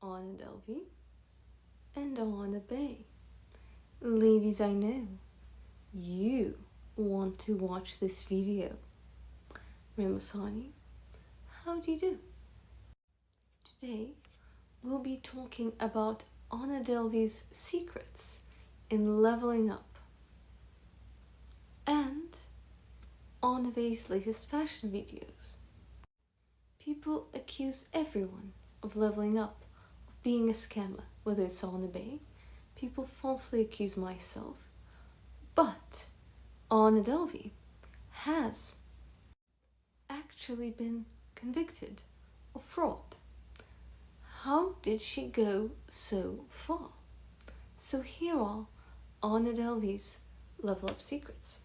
Anna Delvey and Anna Bey. Ladies, I know you want to watch this video. Mercenary, how do you do? Today we'll be talking about Anna Delvey's secrets in leveling up and Anna Bey's latest fashion videos. People accuse everyone of leveling up, of being a scammer, whether it's Anna Bey. People falsely accuse myself, but Anna Delvey has actually been convicted of fraud. How did she go so far? So here are Anna Delvey's level up secrets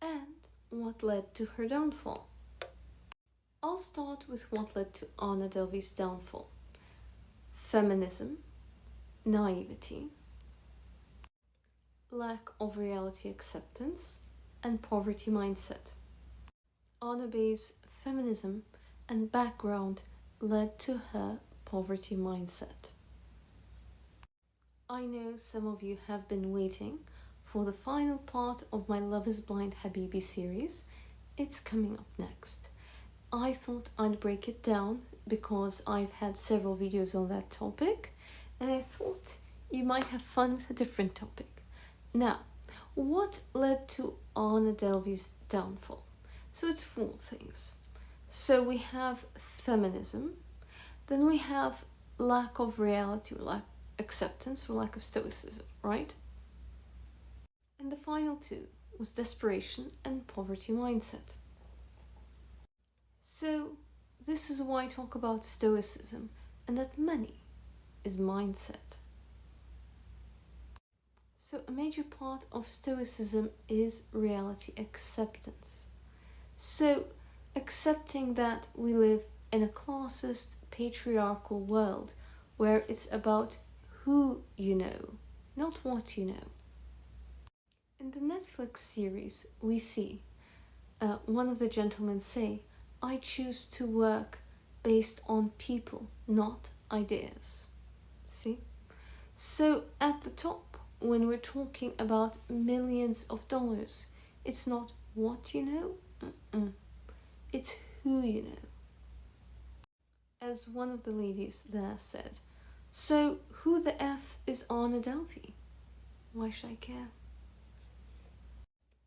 and what led to her downfall. I'll start with what led to Anna Delvey's downfall. Feminism, naivety, lack of reality acceptance, and poverty mindset. Anna Bey's feminism and background led to her poverty mindset. I know some of you have been waiting for the final part of my Love is Blind Habibi series. It's coming up next. I thought I'd break it down because I've had several videos on that topic and I thought you might have fun with a different topic. Now, what led to Anna Delvey's downfall? So it's four things. So we have feminism, then we have lack of reality or lack of acceptance or lack of stoicism, right? And the final two was desperation and poverty mindset. So this is why I talk about stoicism and that money is mindset. So a major part of stoicism is reality acceptance. So accepting that we live in a classist, patriarchal world where it's about who you know, not what you know. In the Netflix series, we see one of the gentlemen say, I choose to work based on people, not ideas. See? So at the top, when we're talking about millions of dollars, it's not what you know, it's who you know. As one of the ladies there said, so who the F is Anna Delvey? Why should I care?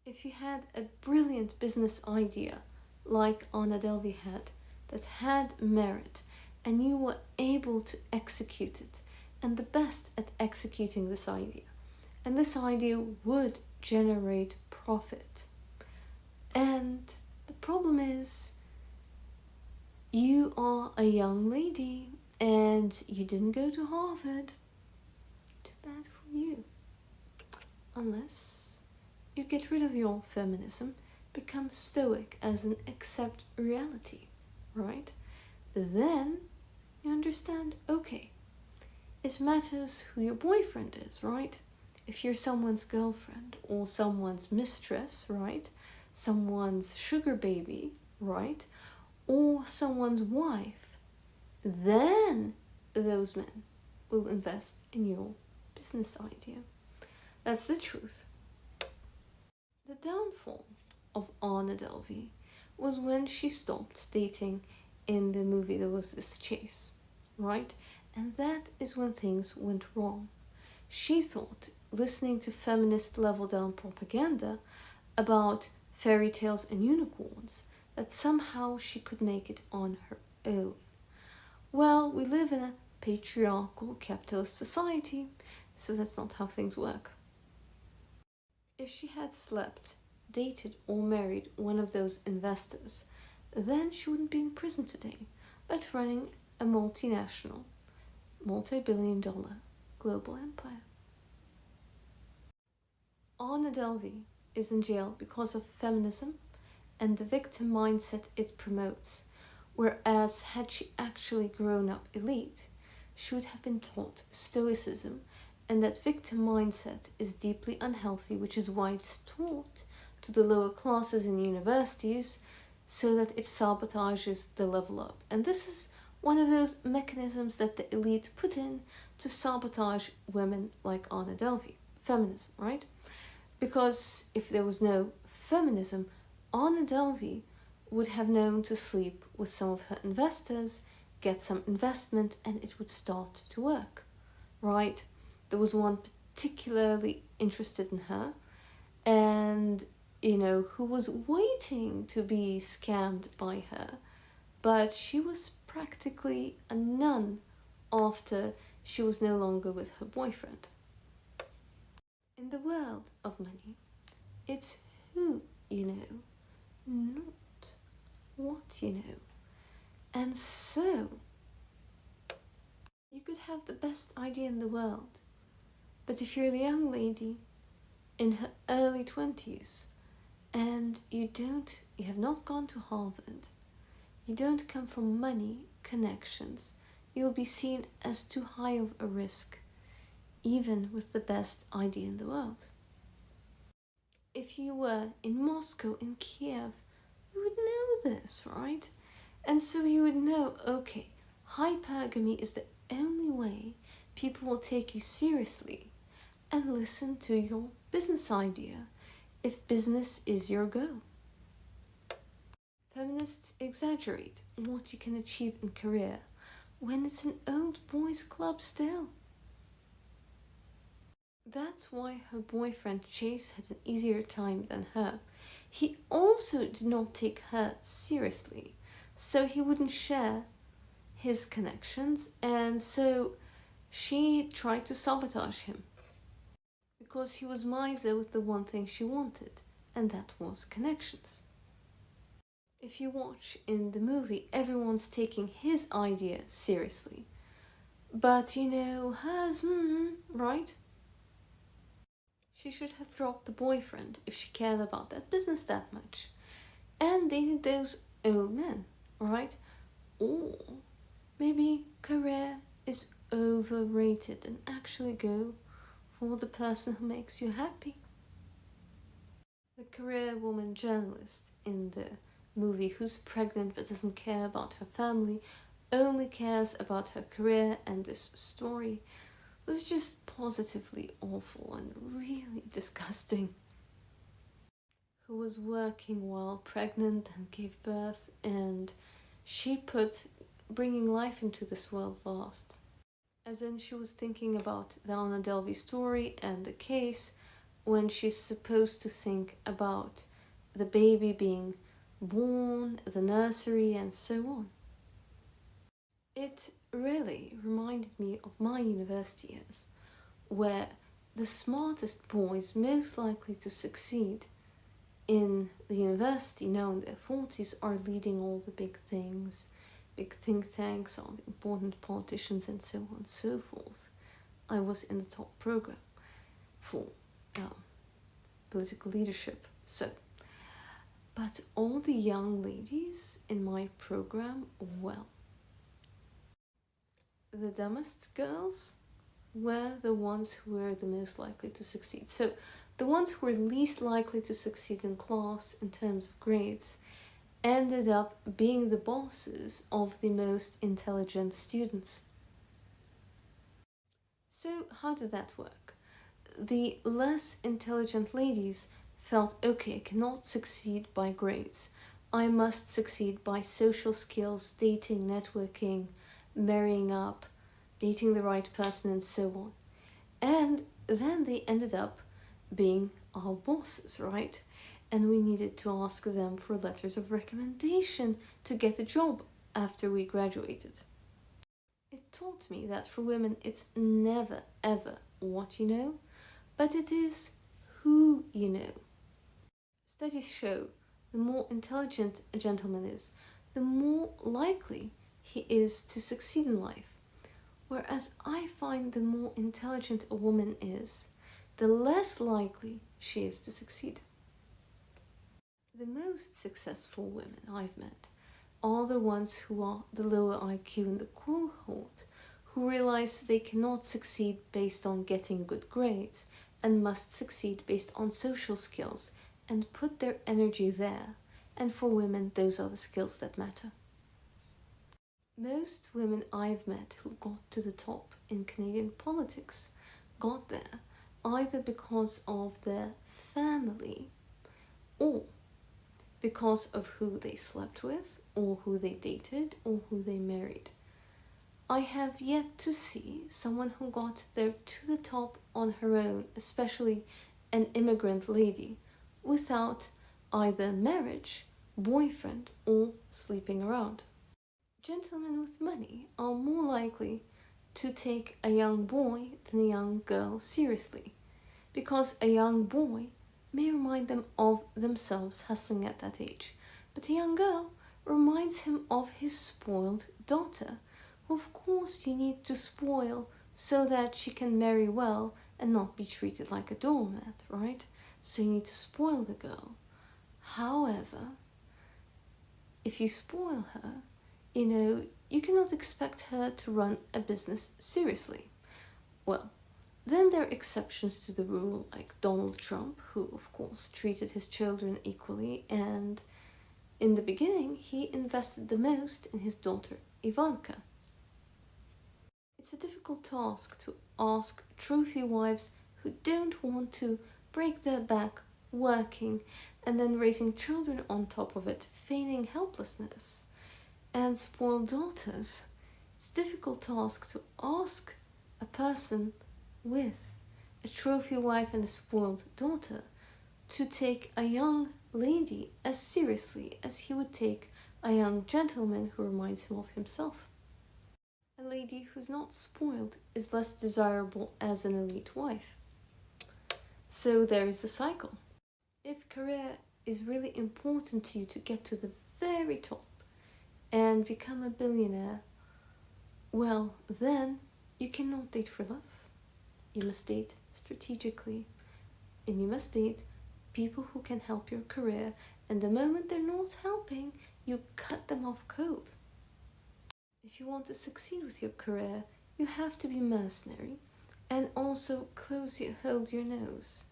If you had a brilliant business idea like Anna Delvey had, that had merit, and you were able to execute it, and the best at executing this idea, and this idea would generate profit. And the problem is, you are a young lady and you didn't go to Harvard. Too bad for you. Unless you get rid of your feminism, become stoic as an accept reality, right? Then you understand, okay, it matters who your boyfriend is, right? If you're someone's girlfriend or someone's mistress, right? Someone's sugar baby, right? Or someone's wife, then those men will invest in your business idea. That's the truth. The downfall of Anna Delvey was when she stopped dating in the movie There Was This Chase, right? And that is when things went wrong. She thought listening to feminist level down propaganda about fairy tales and unicorns that somehow she could make it on her own. Well, we live in a patriarchal capitalist society, so that's not how things work. If she had slept, dated or married one of those investors, then she wouldn't be in prison today, but running a multinational, multi-billion-dollar global empire. Anna Delvey is in jail because of feminism and the victim mindset it promotes, whereas had she actually grown up elite, she would have been taught stoicism, and that victim mindset is deeply unhealthy, which is why it's taught to the lower classes in universities so that it sabotages the level up. And this is one of those mechanisms that the elite put in to sabotage women like Anna Delvey. Feminism, right? Because if there was no feminism, Anna Delvey would have known to sleep with some of her investors, get some investment, and it would start to work, right? There was one particularly interested in her, and who was waiting to be scammed by her, but she was practically a nun after she was no longer with her boyfriend. In the world of money, it's who you know, not what you know. And so, you could have the best idea in the world, but if you're a young lady in her early 20s and you have not gone to Harvard, you don't come from money, connections, you'll be seen as too high of a risk, even with the best idea in the world. If you were in Moscow, in Kiev, you would know this, right? And so you would know, okay, hypergamy is the only way people will take you seriously and listen to your business idea if business is your goal. Feminists exaggerate what you can achieve in career when it's an old boys club still. That's why her boyfriend Chase had an easier time than her. He also did not take her seriously, so he wouldn't share his connections, and so she tried to sabotage him. Because he was miser with the one thing she wanted, and that was connections. If you watch in the movie, everyone's taking his idea seriously. But hers, right? She should have dropped the boyfriend if she cared about that business that much. And dated those old men, right? Or maybe career is overrated and actually go for the person who makes you happy. The career woman journalist in the movie who's pregnant but doesn't care about her family, only cares about her career, and this story was just positively awful and really disgusting. Who was working while pregnant and gave birth, and she put bringing life into this world last. As in, she was thinking about the Anna Delvey story and the case when she's supposed to think about the baby being born, the nursery, and so on. It really reminded me of my university years, where the smartest boys most likely to succeed in the university now in their 40s are leading all the big things, big think tanks, all the important politicians, and so on and so forth. I was in the top program for political leadership. But all the young ladies in my program, well, the dumbest girls were the ones who were the most likely to succeed. So the ones who were least likely to succeed in class in terms of grades ended up being the bosses of the most intelligent students. So how did that work? The less intelligent ladies felt, okay, I cannot succeed by grades. I must succeed by social skills, dating, networking, marrying up, dating the right person, and so on. And then they ended up being our bosses, right? And we needed to ask them for letters of recommendation to get a job after we graduated. It taught me that for women it's never ever what you know, but it is who you know. Studies show the more intelligent a gentleman is, the more likely he is to succeed in life. Whereas I find the more intelligent a woman is, the less likely she is to succeed. The most successful women I've met are the ones who are the lower IQ in the cohort, who realize they cannot succeed based on getting good grades and must succeed based on social skills and put their energy there. And for women, those are the skills that matter. Most women I've met who got to the top in Canadian politics got there either because of their family or because of who they slept with, or who they dated, or who they married. I have yet to see someone who got there to the top on her own, especially an immigrant lady, without either marriage, boyfriend, or sleeping around. Gentlemen with money are more likely to take a young boy than a young girl seriously, because a young boy may remind them of themselves hustling at that age, but a young girl reminds him of his spoiled daughter, who of course you need to spoil so that she can marry well and not be treated like a doormat, right? So you need to spoil the girl. However, if you spoil her, you cannot expect her to run a business seriously. Well, then there are exceptions to the rule, like Donald Trump, who of course treated his children equally, and in the beginning he invested the most in his daughter Ivanka. It's a difficult task to ask trophy wives who don't want to break their back working and then raising children on top of it, feigning helplessness, and spoiled daughters. It's a difficult task to ask a person with a trophy wife and a spoiled daughter to take a young lady as seriously as he would take a young gentleman who reminds him of himself. A lady who's not spoiled is less desirable as an elite wife. So there is the cycle. If career is really important to you to get to the very top and become a billionaire, well, then you cannot date for love. You must date strategically, and you must date people who can help your career, and the moment they're not helping, you cut them off cold. If you want to succeed with your career, you have to be mercenary and also hold your nose.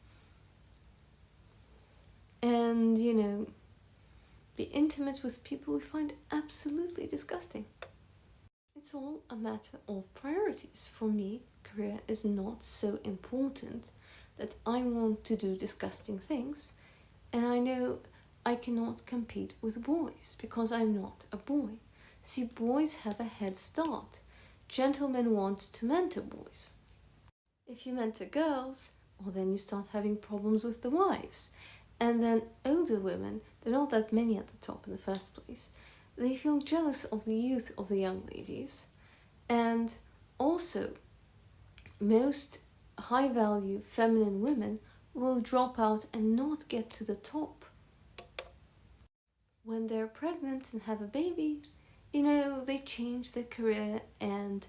And, be intimate with people we find absolutely disgusting. It's all a matter of priorities. For me, career is not so important that I want to do disgusting things, and I know I cannot compete with boys because I'm not a boy. See, boys have a head start. Gentlemen want to mentor boys. If you mentor girls, well, then you start having problems with the wives. And then older women, there are not that many at the top in the first place, they feel jealous of the youth of the young ladies. And also, most high-value feminine women will drop out and not get to the top. When they're pregnant and have a baby, they change their career and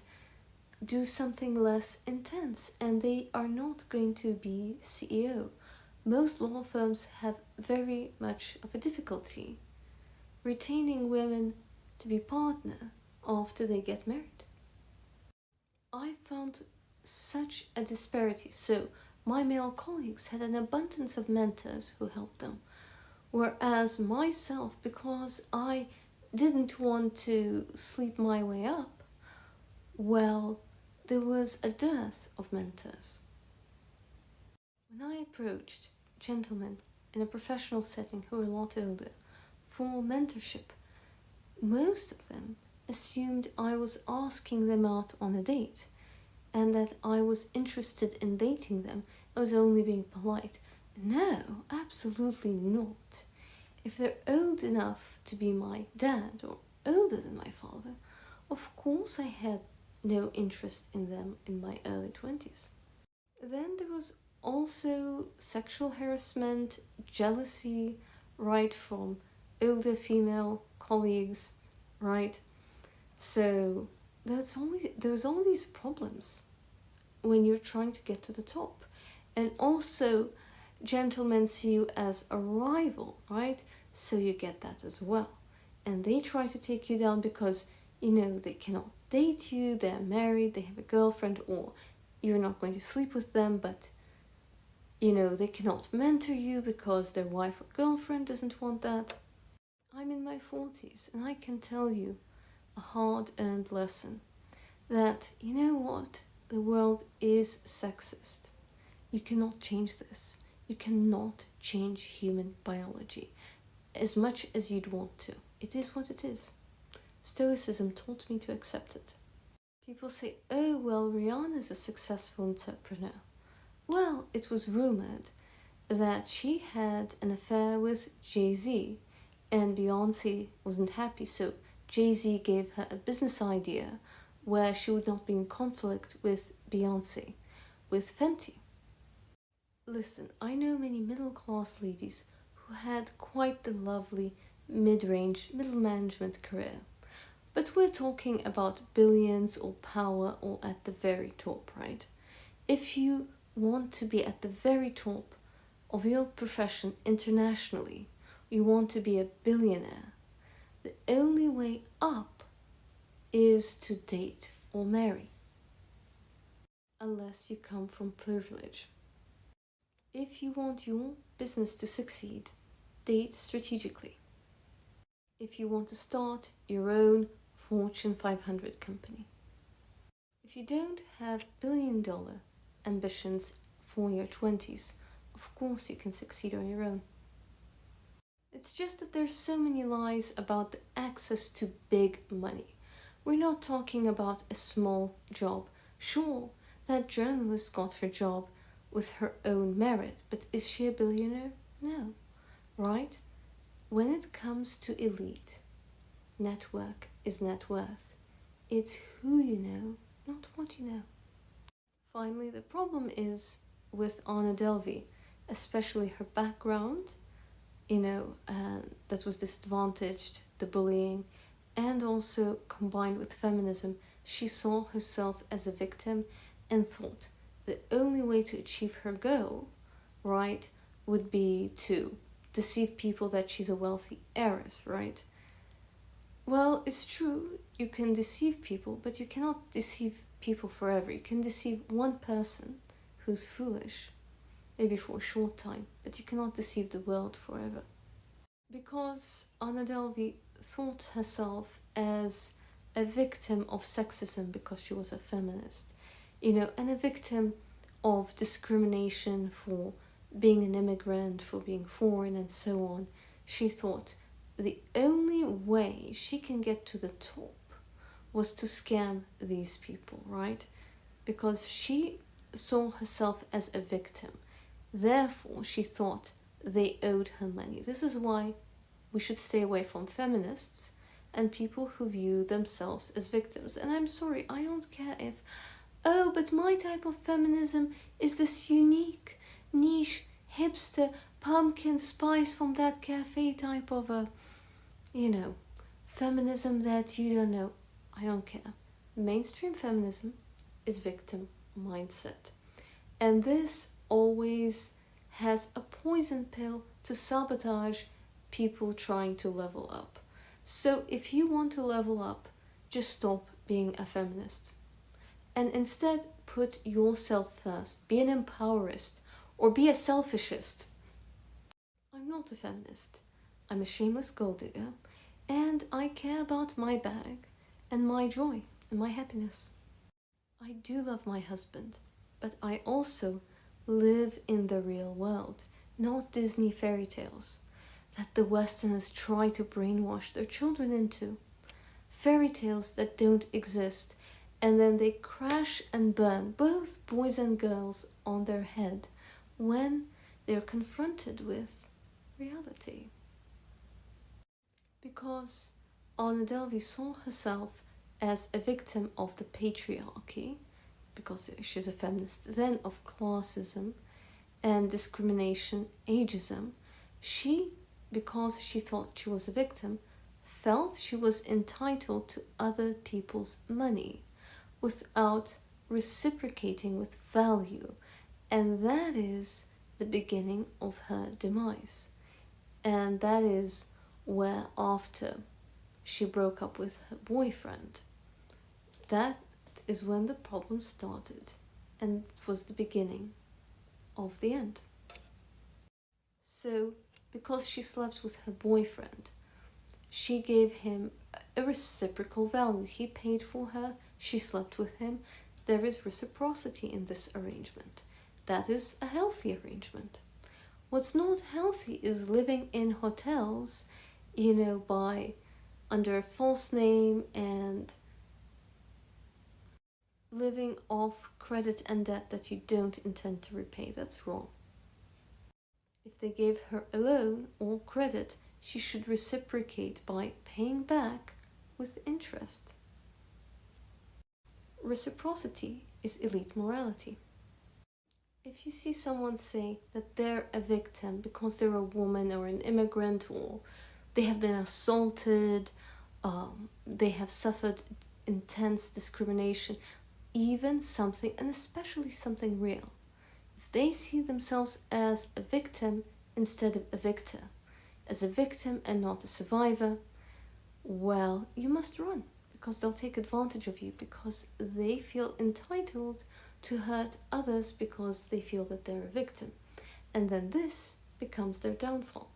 do something less intense, and they are not going to be CEO. Most law firms have very much of a difficulty retaining women to be partner after they get married. I found such a disparity. So my male colleagues had an abundance of mentors who helped them, whereas myself, because I didn't want to sleep my way up, well, there was a dearth of mentors. When I approached gentlemen in a professional setting who were a lot older for mentorship, most of them assumed I was asking them out on a date and that I was interested in dating them. I was only being polite. No, absolutely not. If they're old enough to be my dad or older than my father, of course I had no interest in them in my early 20s. Then there was also sexual harassment, jealousy, right, from older female colleagues, right? So there's all these problems when you're trying to get to the top. And also, gentlemen see you as a rival, right? So you get that as well. And they try to take you down because, they cannot date you, they're married, they have a girlfriend, or you're not going to sleep with them, but, they cannot mentor you because their wife or girlfriend doesn't want that. I'm in my 40s, and I can tell you, a hard-earned lesson that, you know what, the world is sexist. You cannot change this. You cannot change human biology as much as you'd want to. It is what it is. Stoicism taught me to accept it. People say, oh, well, Rihanna's a successful entrepreneur. Well, it was rumored that she had an affair with Jay-Z and Beyonce wasn't happy, so Jay-Z gave her a business idea where she would not be in conflict with Beyonce, with Fenty. Listen, I know many middle-class ladies who had quite the lovely mid-range middle management career. But we're talking about billions or power or at the very top, right? If you want to be at the very top of your profession internationally, you want to be a billionaire, the only way up is to date or marry. Unless you come from privilege. If you want your business to succeed, date strategically. If you want to start your own Fortune 500 company. If you don't have billion-dollar ambitions for your 20s, of course you can succeed on your own. It's just that there's so many lies about the access to big money. We're not talking about a small job. Sure, that journalist got her job with her own merit, but is she a billionaire? No, right? When it comes to elite, network is net worth. It's who you know, not what you know. Finally, the problem is with Anna Delvey, especially her background, that was disadvantaged, the bullying, and also combined with feminism, she saw herself as a victim and thought the only way to achieve her goal, right, would be to deceive people that she's a wealthy heiress, right? Well, it's true, you can deceive people, but you cannot deceive people forever. You can deceive one person who's foolish, maybe for a short time, but you cannot deceive the world forever. Because Anna Delvey thought herself as a victim of sexism because she was a feminist, and a victim of discrimination for being an immigrant, for being foreign, and so on. She thought the only way she can get to the top was to scam these people, right? Because she saw herself as a victim. Therefore, she thought they owed her money. This is why we should stay away from feminists and people who view themselves as victims. And I'm sorry, I don't care if, oh, but my type of feminism is this unique, niche, hipster, pumpkin spice from that cafe type of feminism that you don't know. I don't care. Mainstream feminism is victim mindset. And this always has a poison pill to sabotage people trying to level up. So if you want to level up, just stop being a feminist. And instead put yourself first. Be an empowerist or be a selfishist. I'm not a feminist. I'm a shameless gold digger and I care about my bag and my joy and my happiness. I do love my husband, but I also live in the real world, not Disney fairy tales that the Westerners try to brainwash their children into. Fairy tales that don't exist, and then they crash and burn both boys and girls on their head when they're confronted with reality. Because Anna Delvey saw herself as a victim of the patriarchy, because she's a feminist, then of classism and discrimination, ageism. She, because she thought she was a victim, felt she was entitled to other people's money without reciprocating with value. And that is the beginning of her demise. And that is where after she broke up with her boyfriend, that is when the problem started. And it was the beginning of the end. So, because she slept with her boyfriend, she gave him a reciprocal value. He paid for her, she slept with him. There is reciprocity in this arrangement. That is a healthy arrangement. What's not healthy is living in hotels, by under a false name and living off credit and debt that you don't intend to repay. That's wrong. If they gave her a loan or credit, she should reciprocate by paying back with interest. Reciprocity is elite morality. If you see someone say that they're a victim because they're a woman or an immigrant, or they have been assaulted, they have suffered intense discrimination, even something, and especially something real. If they see themselves as a victim instead of a victor, as a victim and not a survivor, well, you must run, because they'll take advantage of you, because they feel entitled to hurt others because they feel that they're a victim. And then this becomes their downfall.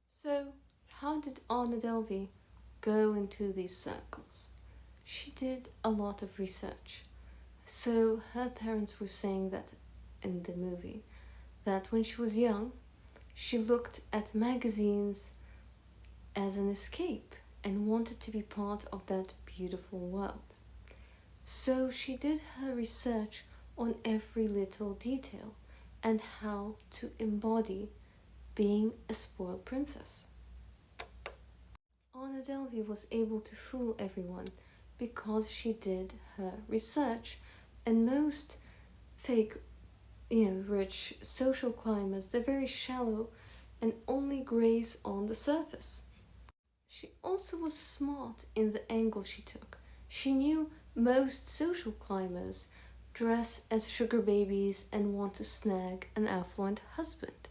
So, how did Anna Delvey go into these circles? She did a lot of research. So her parents were saying that in the movie, that when she was young, she looked at magazines as an escape and wanted to be part of that beautiful world. So she did her research on every little detail and how to embody being a spoiled princess. Anna Delvey was able to fool everyone because she did her research, and most fake, rich social climbers, they're very shallow and only graze on the surface. She also was smart in the angle she took. She knew most social climbers dress as sugar babies and want to snag an affluent husband.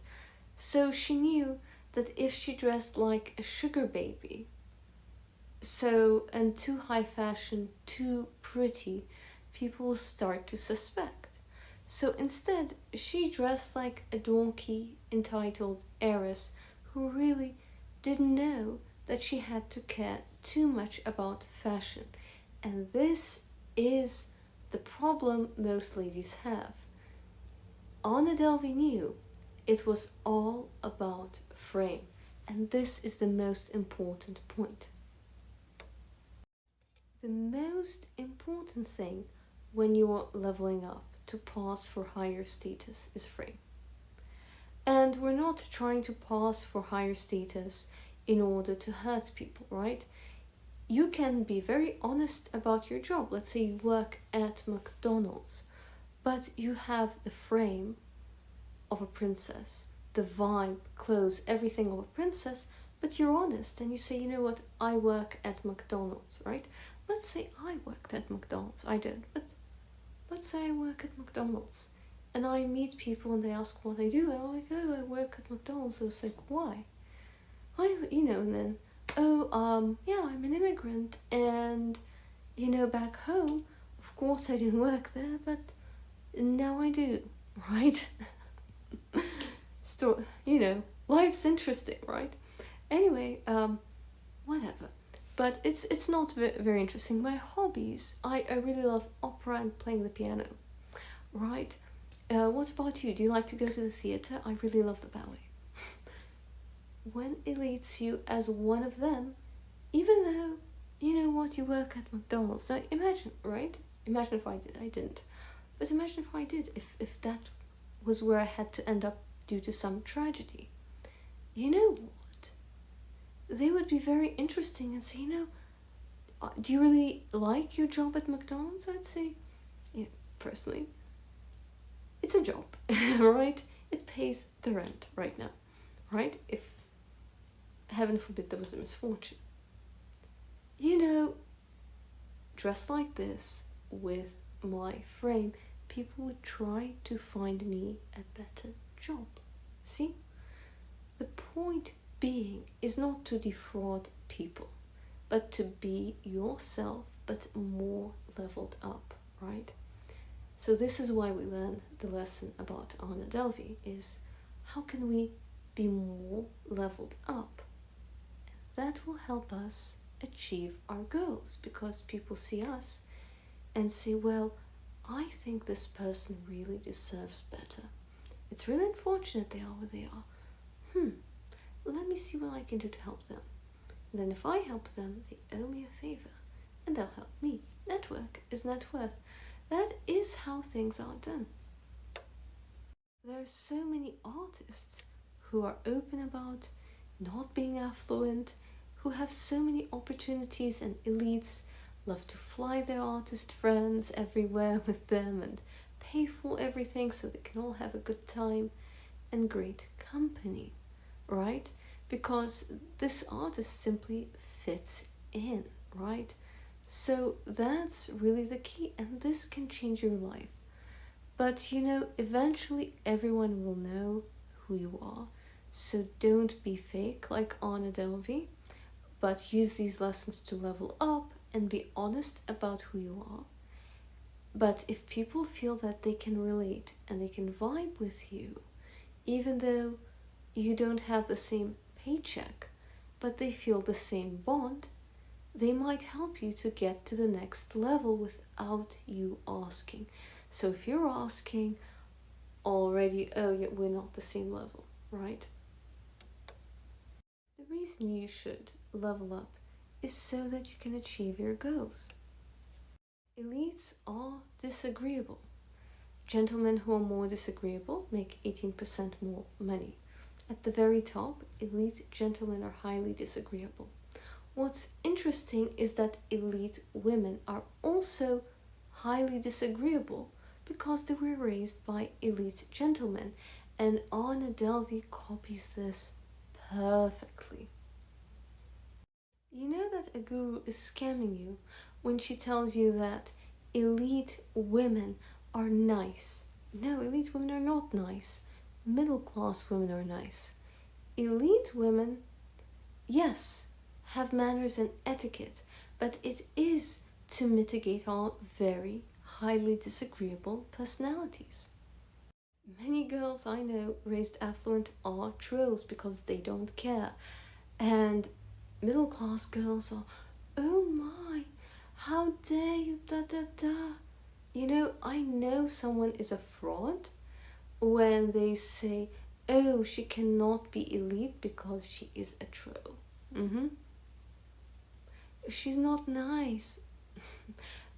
So she knew that if she dressed like a sugar baby, and too high fashion, too pretty, people will start to suspect. So instead, she dressed like a donkey entitled heiress who really didn't know that she had to care too much about fashion. And this is the problem most ladies have. Anna Delvey knew it was all about frame, and this is the most important point. The most important thing when you are leveling up to pass for higher status is frame. And we're not trying to pass for higher status in order to hurt people, right? You can be very honest about your job. Let's say you work at McDonald's, but you have the frame of a princess, the vibe, clothes, everything of a princess, but you're honest and you say, you know what, I work at McDonald's, right? Let's say I worked at McDonald's. I did, but let's say I work at McDonald's and I meet people and they ask what I do, and I'm like, oh, I work at McDonald's. I was like, why? And then, yeah, I'm an immigrant, and, back home, of course I didn't work there, but now I do, right? Life's interesting, right? Anyway, whatever. But it's not very interesting. My hobbies, I really love opera and playing the piano, right? What about you? Do you like to go to the theater? I really love the ballet. When it leads you as one of them, even though, you work at McDonald's. Now imagine, right? Imagine if I did. I didn't. But imagine if I did, if that was where I had to end up due to some tragedy. You know what? They would be very interesting and say, do you really like your job at McDonald's? I'd say, yeah, personally, it's a job, right? It pays the rent right now, right? If, heaven forbid, there was a misfortune. Dressed like this, with my frame, people would try to find me a better job. See? The point being is not to defraud people, but to be yourself, but more leveled up, right? So this is why we learn the lesson about Anna Delvey, is how can we be more leveled up? That will help us achieve our goals, because people see us and say, well, I think this person really deserves better. It's really unfortunate they are where they are. Let me see what I can do to help them. And then if I help them, they owe me a favor, and they'll help me. Network is net worth. That is how things are done. There are so many artists who are open about not being affluent, who have so many opportunities, and elites love to fly their artist friends everywhere with them and pay for everything so they can all have a good time and great company, right? Because this artist simply fits in, right? So that's really the key, and this can change your life. But eventually everyone will know who you are. So don't be fake like Anna Delvey, but use these lessons to level up and be honest about who you are. But if people feel that they can relate and they can vibe with you, even though you don't have the same paycheck, but they feel the same bond, they might help you to get to the next level without you asking. So if you're asking already, oh yeah, we're not the same level, right? The reason you should level up is so that you can achieve your goals. Elites are disagreeable. Gentlemen who are more disagreeable make 18% more money. At the very top, elite gentlemen are highly disagreeable. What's interesting is that elite women are also highly disagreeable because they were raised by elite gentlemen, and Anna Delvey copies this perfectly. You know that a guru is scamming you when she tells you that elite women are nice. No, elite women are not nice. Middle class women are nice. Elite women, yes, have manners and etiquette, but it is to mitigate our very highly disagreeable personalities. Many girls I know raised affluent are trolls because they don't care, and middle class girls are, oh my, how dare you, da da da. I know someone is a fraud when they say, oh, she cannot be elite because she is a troll. She's not nice.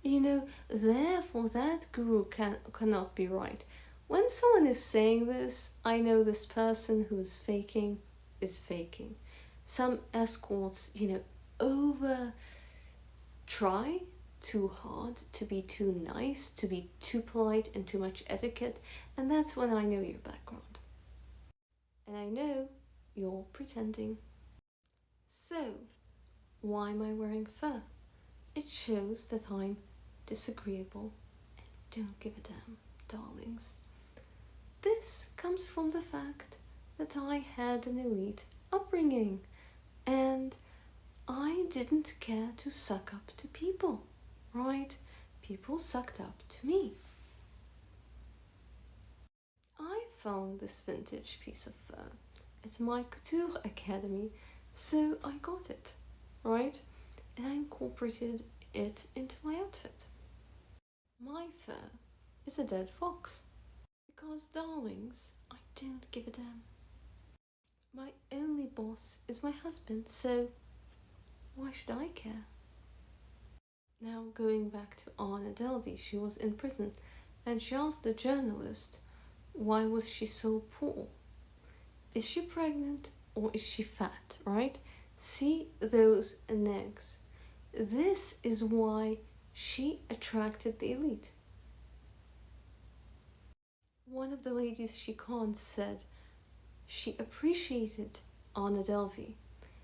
Therefore that guru cannot be right. When someone is saying this, I know this person who's faking is faking. Some escorts, over try too hard to be too nice, to be too polite and too much etiquette, and that's when I know your background. And I know you're pretending. So, why am I wearing fur? It shows that I'm disagreeable and don't give a damn, darlings. This comes from the fact that I had an elite upbringing and I didn't care to suck up to people, right? People sucked up to me. I found this vintage piece of fur at my couture academy, so I got it, right? And I incorporated it into my outfit. My fur is a dead fox. Because, darlings, I don't give a damn. My only boss is my husband, so why should I care? Now, going back to Anna Delvey, she was in prison, and she asked the journalist, why was she so poor? Is she pregnant or is she fat, right? See those legs. This is why she attracted the elite. One of the ladies she conned said she appreciated Anna Delvey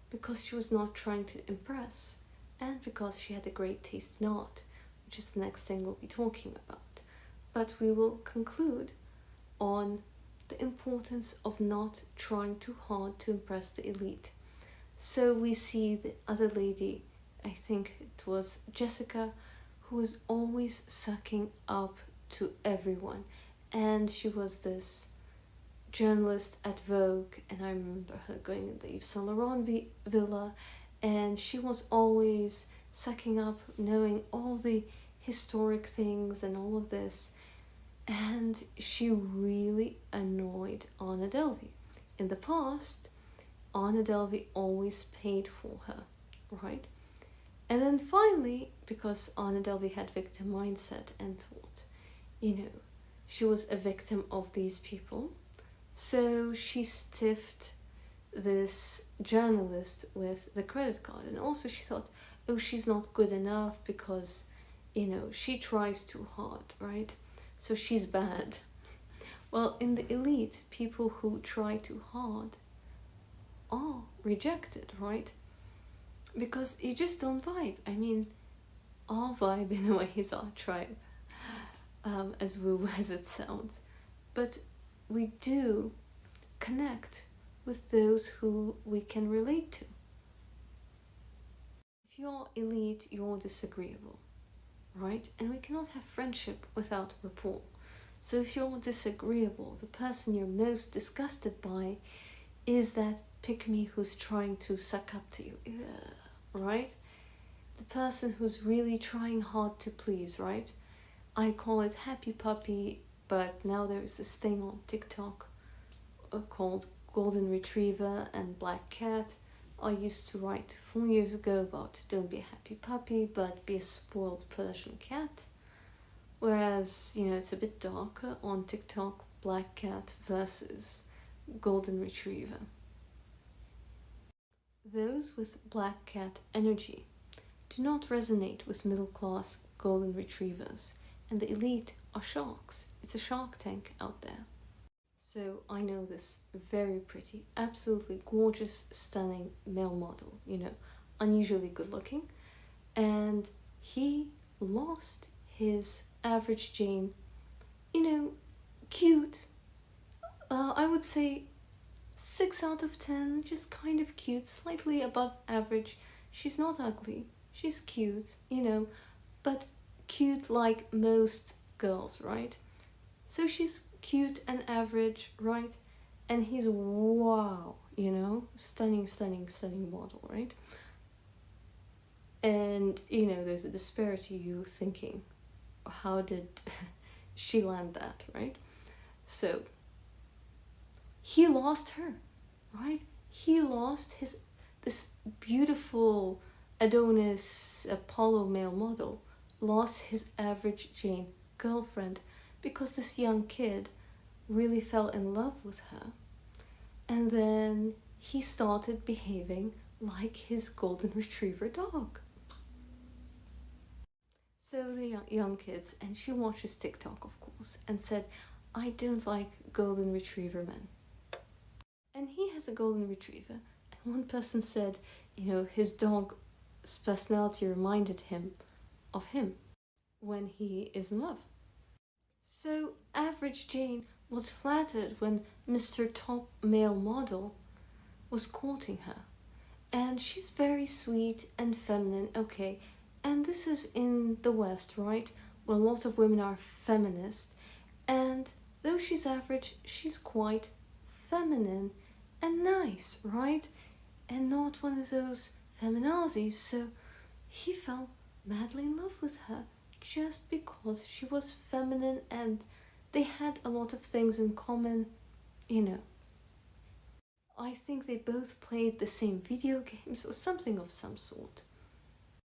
because she was not trying to impress and because she had a great taste in art, which is the next thing we'll be talking about. But we will conclude on the importance of not trying too hard to impress the elite. So we see the other lady, I think it was Jessica, who was always sucking up to everyone. And she was this journalist at Vogue, and I remember her going in the Yves Saint Laurent villa and she was always sucking up, knowing all the historic things and all of this, and she really annoyed Anna Delvey. In the past, Anna Delvey always paid for her, right? And then finally, because Anna Delvey had victim mindset and thought, she was a victim of these people, so she stiffed this journalist with the credit card. And also she thought, oh, she's not good enough because, she tries too hard, right? So she's bad. Well, in the elite, people who try too hard are rejected, right? Because you just don't vibe. I mean, our vibe in a way is our tribe, as woo as it sounds. But we do connect with those who we can relate to. If you're elite, you're disagreeable, right? And we cannot have friendship without rapport. So if you're disagreeable, the person you're most disgusted by is that pick-me who's trying to suck up to you, right? The person who's really trying hard to please, right? I call it happy puppy, but now there's this thing on TikTok called golden retriever and black cat. I used to write 4 years ago about don't be a happy puppy, but be a spoiled Persian cat. Whereas, it's a bit darker on TikTok, black cat versus golden retriever. Those with black cat energy do not resonate with middle-class golden retrievers, and the elite are sharks. It's a shark tank out there. So I know this very pretty, absolutely gorgeous, stunning male model, unusually good looking, and he lost his average Jane, cute, I would say 6 out of 10, just kind of cute, slightly above average. She's not ugly, she's cute, but cute like most girls, right? So she's cute and average, right? And he's wow, stunning, stunning, stunning model, right? And, there's a disparity, you thinking, how did she land that, right? So he lost her, right? He lost this beautiful Adonis Apollo male model, lost his average Jane girlfriend because this young kid really fell in love with her. And then he started behaving like his golden retriever dog. So the young kids, and she watches TikTok, of course, and said, I don't like golden retriever men. And he has a golden retriever, and one person said, his dog's personality reminded him of him when he is in love. So average Jane was flattered when Mr. Top male model was courting her. And she's very sweet and feminine, okay. And this is in the West, right? Where a lot of women are feminist. And though she's average, she's quite feminine and nice, right? And not one of those feminazis. So he fell madly in love with her just because she was feminine and they had a lot of things in common, I think they both played the same video games or something of some sort.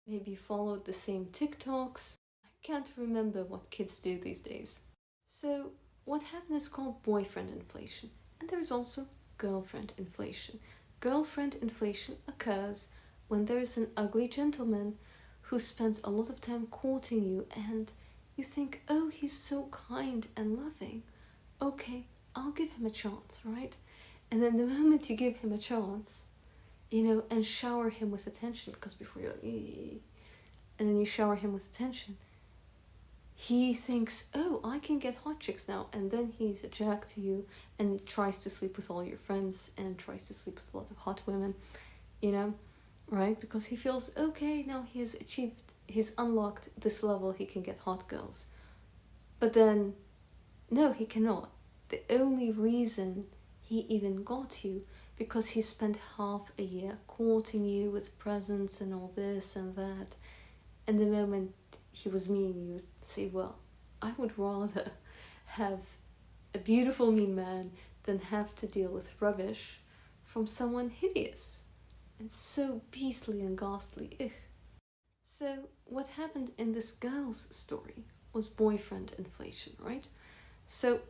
Maybe followed the same TikToks. I can't remember what kids do these days. So what happened is called boyfriend inflation. And there is also girlfriend inflation. Girlfriend inflation occurs when there is an ugly gentleman who spends a lot of time courting you and you think, oh, he's so kind and loving. Okay, I'll give him a chance, right? And then the moment you give him a chance, and shower him with attention, because before you're like, eee, and then you shower him with attention, he thinks, oh, I can get hot chicks now, and then he's a jerk to you and tries to sleep with all your friends and tries to sleep with a lot of hot women, right? Because he feels, okay, now he's unlocked this level, he can get hot girls. But then, no, he cannot. The only reason he even got you because he spent half a year courting you with presents and all this and that. And the moment he was mean, you would say, well, I would rather have a beautiful mean man than have to deal with rubbish from someone hideous and so beastly and ghastly. Ugh. So what happened in this girl's story was boyfriend inflation, right? So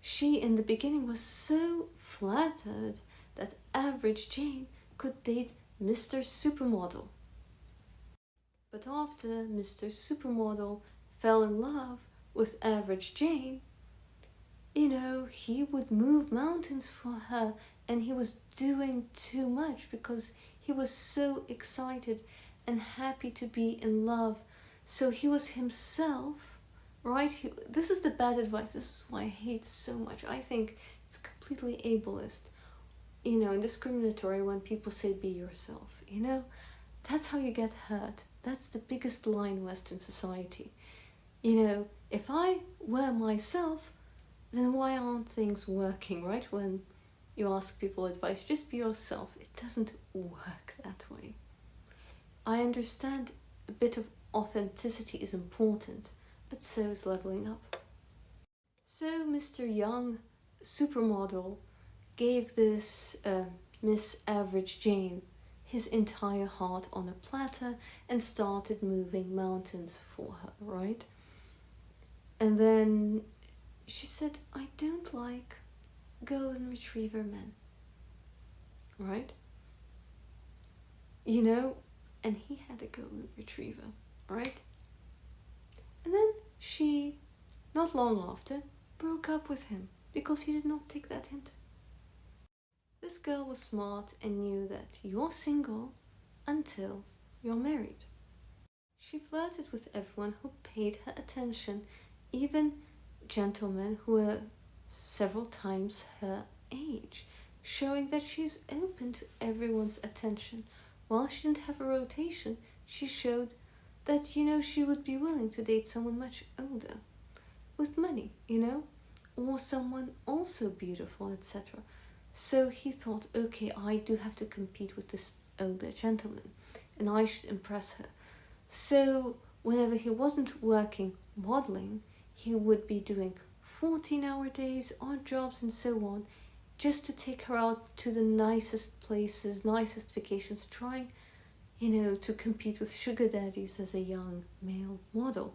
she in the beginning was so flattered that average Jane could date Mr. Supermodel. But after Mr. Supermodel fell in love with average Jane, he would move mountains for her, and he was doing too much because he was so excited and happy to be in love. So he was himself, right? This is the bad advice. This is why I hate so much. I think it's completely ableist, and discriminatory when people say be yourself, That's how you get hurt. That's the biggest lie in Western society. If I were myself, then why aren't things working, right? When you ask people advice, just be yourself. It doesn't work that way. I understand a bit of authenticity is important, but so is leveling up. So Mr. Young Supermodel gave this Miss Average Jane his entire heart on a platter and started moving mountains for her, right? And then she said, I don't like golden retriever men, right? And he had a golden retriever, right? And then she, not long after, broke up with him because he did not take that hint. This girl was smart and knew that you're single until you're married. She flirted with everyone who paid her attention, even gentlemen who were several times her age, showing that she's open to everyone's attention. While she didn't have a rotation, she showed that, she would be willing to date someone much older, with money, or someone also beautiful, etc. So he thought, okay, I do have to compete with this older gentleman, and I should impress her. So whenever he wasn't working modeling, he would be doing 14-hour days, odd jobs, and so on, just to take her out to the nicest places, nicest vacations, trying, to compete with sugar daddies as a young male model.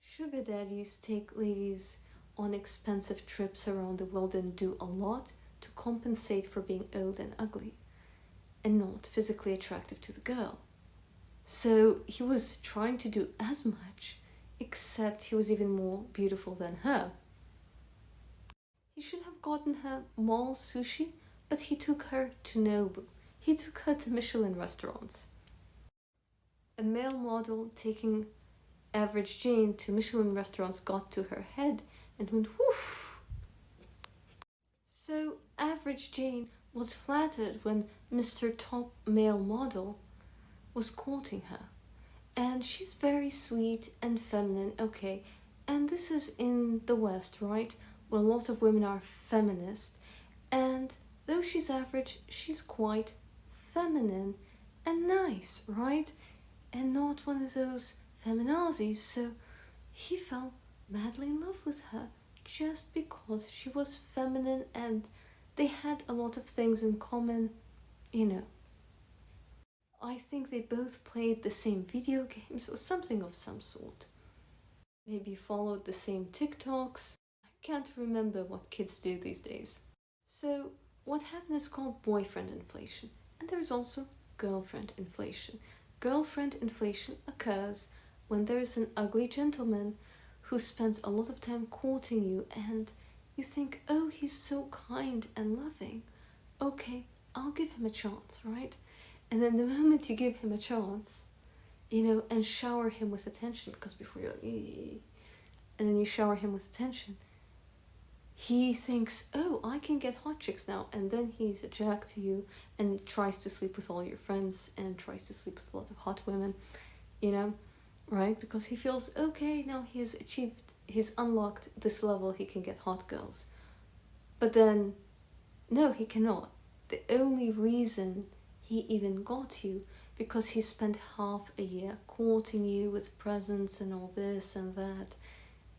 Sugar daddies take ladies on expensive trips around the world and do a lot to compensate for being old and ugly and not physically attractive to the girl. So he was trying to do as much, except he was even more beautiful than her. He should have gotten her mall sushi, but he took her to Nobu. He took her to Michelin restaurants. A male model taking average Jane to Michelin restaurants got to her head and went whoosh. So average Jane was flattered when Mr. Top Male Model was courting her. And she's very sweet and feminine, okay. And this is in the West, right? Where a lot of women are feminist. And though she's average, she's quite feminine and nice, right? And not one of those feminazis. So he fell madly in love with her just because she was feminine and they had a lot of things in common, I think they both played the same video games or something of some sort. Maybe followed the same TikToks. I can't remember what kids do these days. So what happened is called boyfriend inflation. And there's also girlfriend inflation. Girlfriend inflation occurs when there is an ugly gentleman who spends a lot of time courting you and you think, oh, he's so kind and loving. Okay, I'll give him a chance, right? And then the moment you give him a chance, and shower him with attention, because before you're like, eee, and then you shower him with attention, he thinks, oh, I can get hot chicks now. And then he's a jerk to you and tries to sleep with all your friends and tries to sleep with a lot of hot women, right? Because he feels, okay, now he's unlocked this level, he can get hot girls. But then No, he cannot. The only reason he even got you because he spent half a year courting you with presents and all this and that.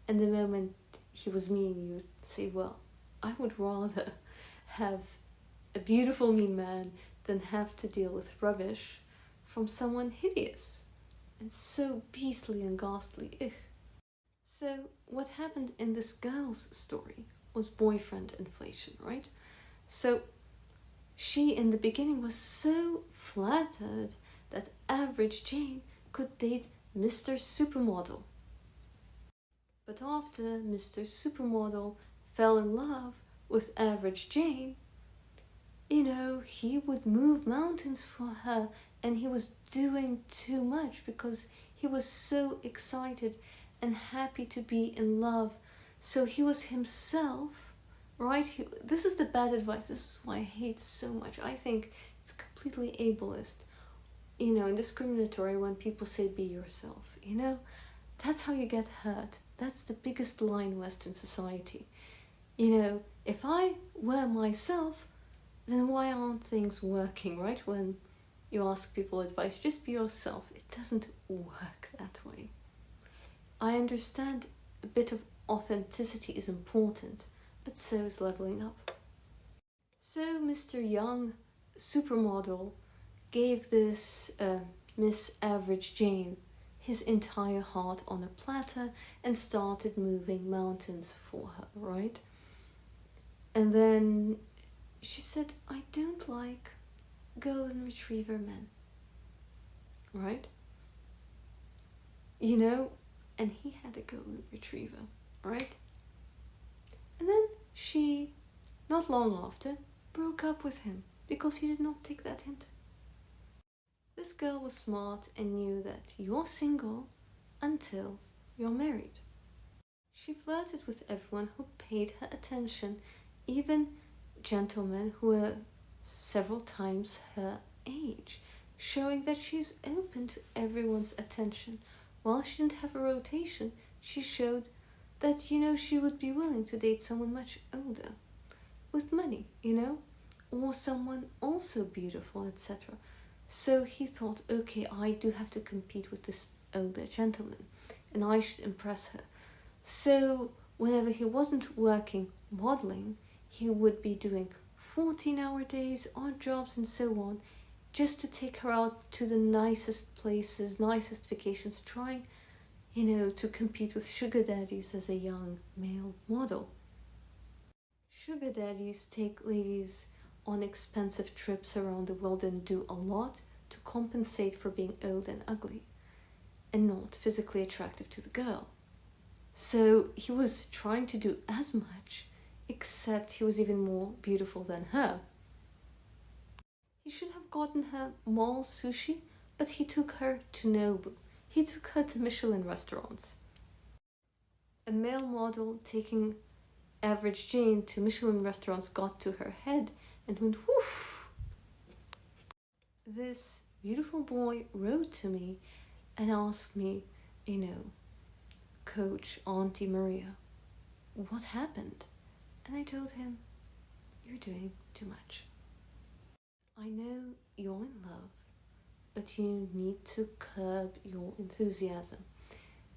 And the moment he was mean, you would say, well, I would rather have a beautiful mean man than have to deal with rubbish from someone hideous and so beastly and ghastly. Ugh. So what happened in this girl's story was boyfriend inflation, right? So she in the beginning was so flattered that average Jane could date Mr. Supermodel. But after Mr. Supermodel fell in love with average Jane, he would move mountains for her, and he was doing too much because he was so excited and happy to be in love. So he was himself, right? This is the bad advice. This is why I hate so much. I think it's completely ableist, and discriminatory when people say be yourself, That's how you get hurt. That's the biggest lie in Western society. If I were myself, then why aren't things working, right? When you ask people advice, just be yourself. It doesn't work that way. I understand a bit of authenticity is important, but so is leveling up. So Mr. Young Supermodel gave this Miss Average Jane his entire heart on a platter and started moving mountains for her, right? And then she said, I don't like golden retriever men, right? And he had a golden retriever, right? And then she, not long after, broke up with him because he did not take that hint. This girl was smart and knew that you're single until you're married. She flirted with everyone who paid her attention, even gentlemen who were several times her age, showing that she's open to everyone's attention. While she didn't have a rotation, she showed that, she would be willing to date someone much older, with money, or someone also beautiful, etc. So he thought, okay, I do have to compete with this older gentleman, and I should impress her. So whenever he wasn't working modeling, he would be doing 14-hour days, odd jobs, and so on, just to take her out to the nicest places, nicest vacations, trying, to compete with sugar daddies as a young male model. Sugar daddies take ladies on expensive trips around the world and do a lot to compensate for being old and ugly and not physically attractive to the girl. So he was trying to do as much, except he was even more beautiful than her. He should have gotten her mall sushi, but he took her to Nobu. He took her to Michelin restaurants. A male model taking average Jane to Michelin restaurants got to her head and went whoosh. This beautiful boy wrote to me and asked me, Coach Auntie Maria, what happened? And I told him, you're doing too much. I know you're in love, but you need to curb your enthusiasm.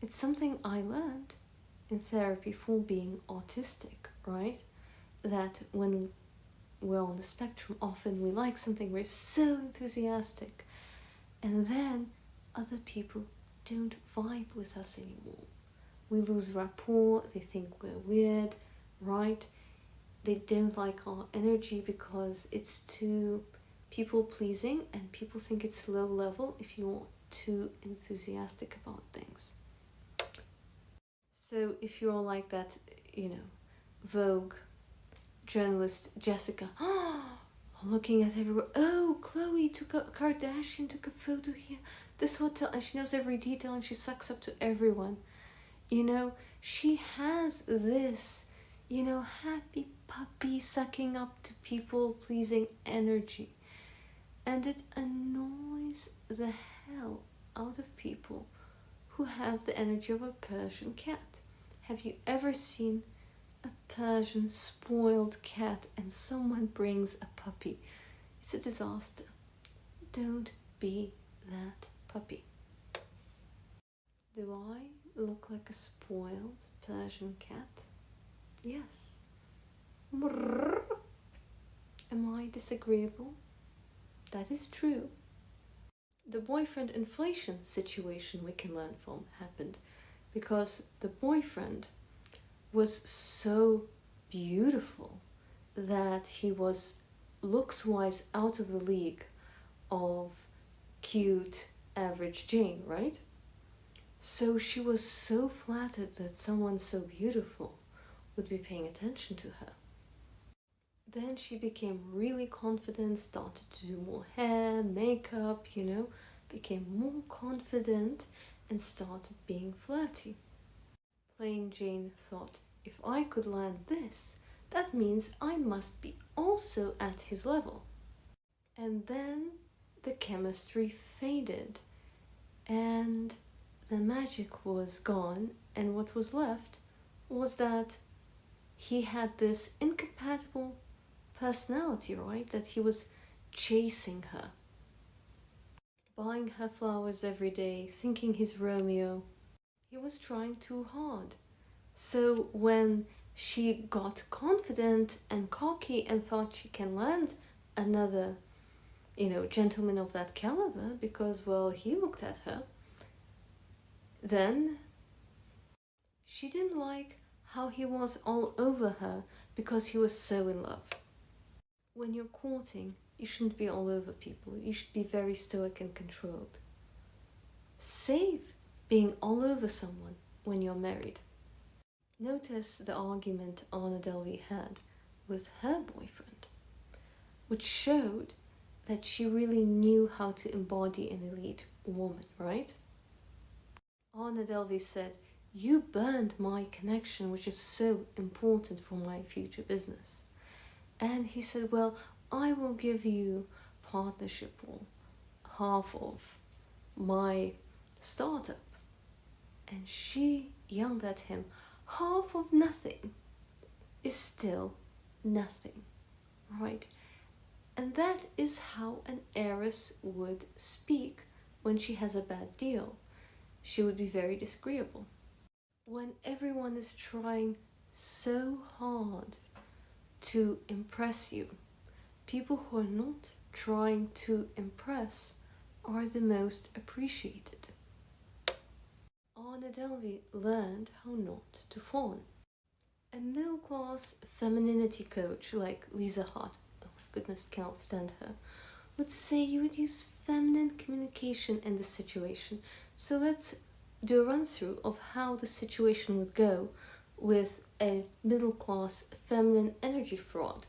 It's something I learned in therapy for being autistic, right? That when we're on the spectrum, often we like something, we're so enthusiastic, and then other people don't vibe with us anymore. We lose rapport, they think we're weird, right? They don't like our energy because it's too people-pleasing, and people think it's low level if you're too enthusiastic about things. So if you're like that, Vogue journalist Jessica, looking at everywhere, Khloe Kardashian took a photo here, this hotel, and she knows every detail and she sucks up to everyone. She has this, happy puppy sucking up to people-pleasing energy. And it annoys the hell out of people who have the energy of a Persian cat. Have you ever seen a Persian spoiled cat and someone brings a puppy. It's a disaster. Don't be that puppy. Do I look like a spoiled Persian cat? Yes. Am I disagreeable? That is true. The boyfriend inflation situation we can learn from happened because the boyfriend was so beautiful that he was looks-wise out of the league of cute average Jane, right? So she was so flattered that someone so beautiful would be paying attention to her. Then she became really confident, started to do more hair, makeup, became more confident and started being flirty. Plain Jane thought, if I could land this, that means I must be also at his level. And then the chemistry faded and the magic was gone, and what was left was that he had this incompatible personality, right? That he was chasing her, buying her flowers every day, thinking he's Romeo. He was trying too hard. So when she got confident and cocky and thought she can land another, gentleman of that caliber because, well, he looked at her, then she didn't like how he was all over her because he was so in love. When you're courting, you shouldn't be all over people. You should be very stoic and controlled. Save being all over someone when you're married. Notice the argument Anna Delvey had with her boyfriend, which showed that she really knew how to embody an elite woman, right? Anna Delvey said, "You burned my connection, which is so important for my future business." And he said, "Well, I will give you partnership or half of my startup." And she yelled at him, "Half of nothing is still nothing," right? And that is how an heiress would speak when she has a bad deal. She would be very disagreeable. When everyone is trying so hard to impress you, people who are not trying to impress are the most appreciated. Anna Delvey learned how not to fawn. A middle-class femininity coach like Lisa Hart, oh my goodness, cannot stand her, would say you would use feminine communication in this situation. So let's do a run-through of how the situation would go with a middle-class feminine energy fraud.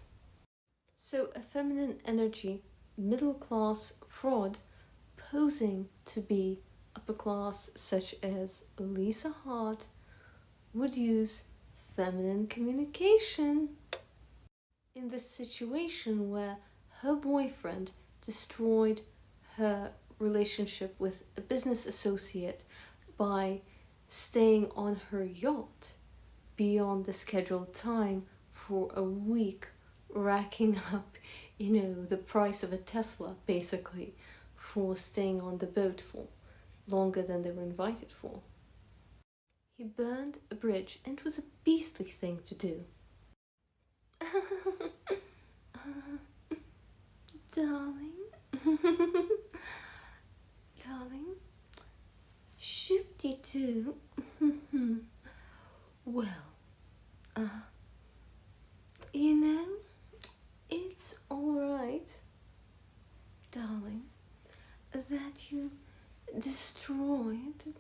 So a feminine energy middle-class fraud posing to be upper class, such as Lisa Hart, would use feminine communication in this situation where her boyfriend destroyed her relationship with a business associate by staying on her yacht beyond the scheduled time for a week, racking up, the price of a Tesla, basically, for staying on the boat for longer than they were invited for. He burned a bridge, and it was a beastly thing to do. Darling, darling, shoop-de-doo. Well, it's alright, darling, that you destroyed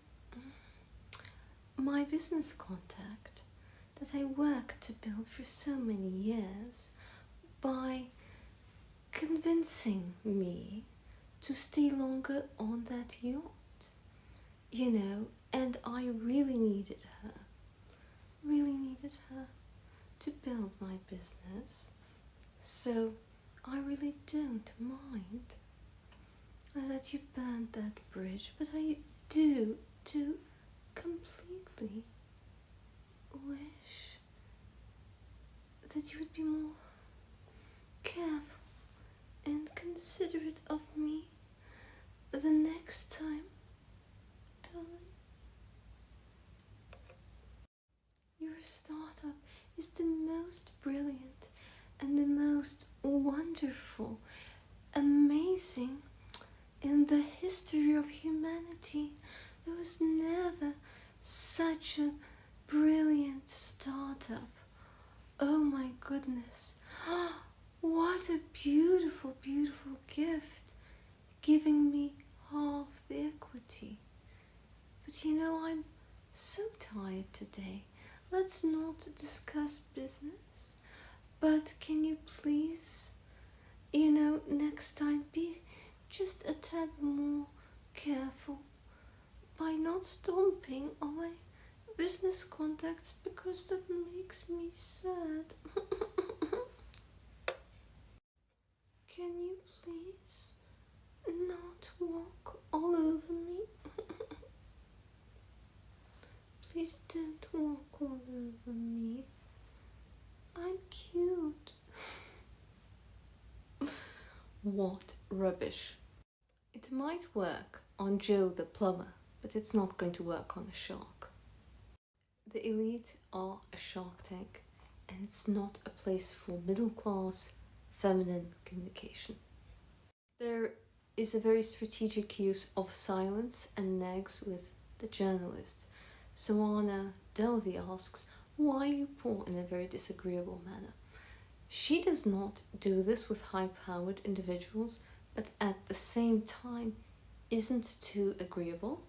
my business contact that I worked to build for so many years by convincing me to stay longer on that yacht, and I really needed her to build my business, so I really don't mind that you burned that bridge, but I do completely wish that you would be more careful and considerate of me the next time, darling. Your startup is the most brilliant and the most wonderful, amazing in the history of humanity. There was never such a brilliant startup. Oh my goodness. What a beautiful, beautiful gift. Giving me half the equity. But you know, I'm so tired today. Let's not discuss business. But can you please, next time be just a tad more careful by not stomping on my business contacts, because that makes me sad. Can you please not walk all over me? Please don't walk all over me. I'm cute. What rubbish. It might work on Joe the plumber, but it's not going to work on a shark. The elite are a shark tank, and it's not a place for middle class, feminine communication. There is a very strategic use of silence and nags with the journalist. So Anna Delvey asks why you pour in a very disagreeable manner. She does not do this with high-powered individuals, but at the same time isn't too agreeable.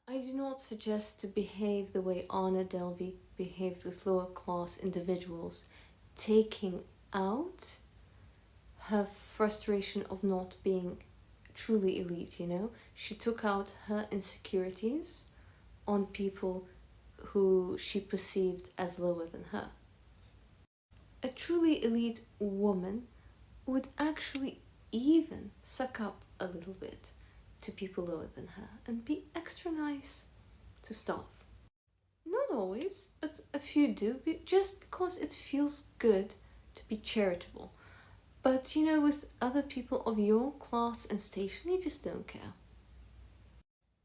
I do not suggest to behave the way Anna Delvey behaved with lower-class individuals, taking out her frustration of not being truly elite, She took out her insecurities on people who she perceived as lower than her. A truly elite woman would actually even suck up a little bit to people lower than her and be extra nice to staff. Not always, but a few do, just because it feels good to be charitable. But with other people of your class and station, you just don't care.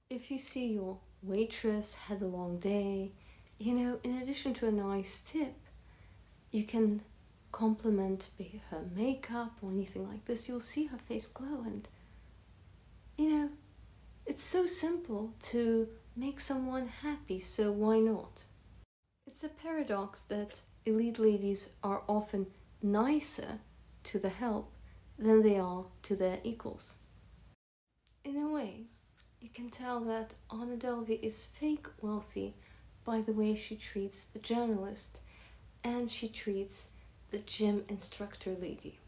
If you see your waitress had a long day, in addition to a nice tip, you can compliment her makeup or anything like this. You'll see her face glow, and it's so simple to make someone happy, so why not? It's a paradox that elite ladies are often nicer to the help than they are to their equals. In a way, you can tell that Anna Delvey is fake wealthy by the way she treats the journalist and she treats the gym instructor lady.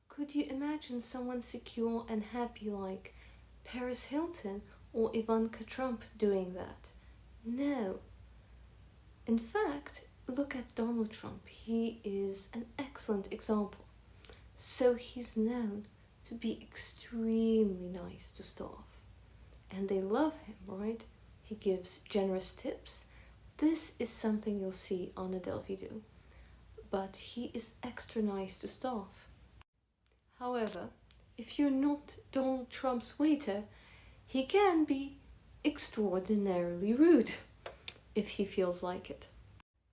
Could you imagine someone secure and happy like Paris Hilton or Ivanka Trump doing that? No. In fact, look at Donald Trump. He is an excellent example. So he's known to be extremely nice to staff. And they love him, right? He gives generous tips. This is something you'll see Anna Delvey do. But he is extra nice to staff. However, if you're not Donald Trump's waiter, he can be extraordinarily rude if he feels like it.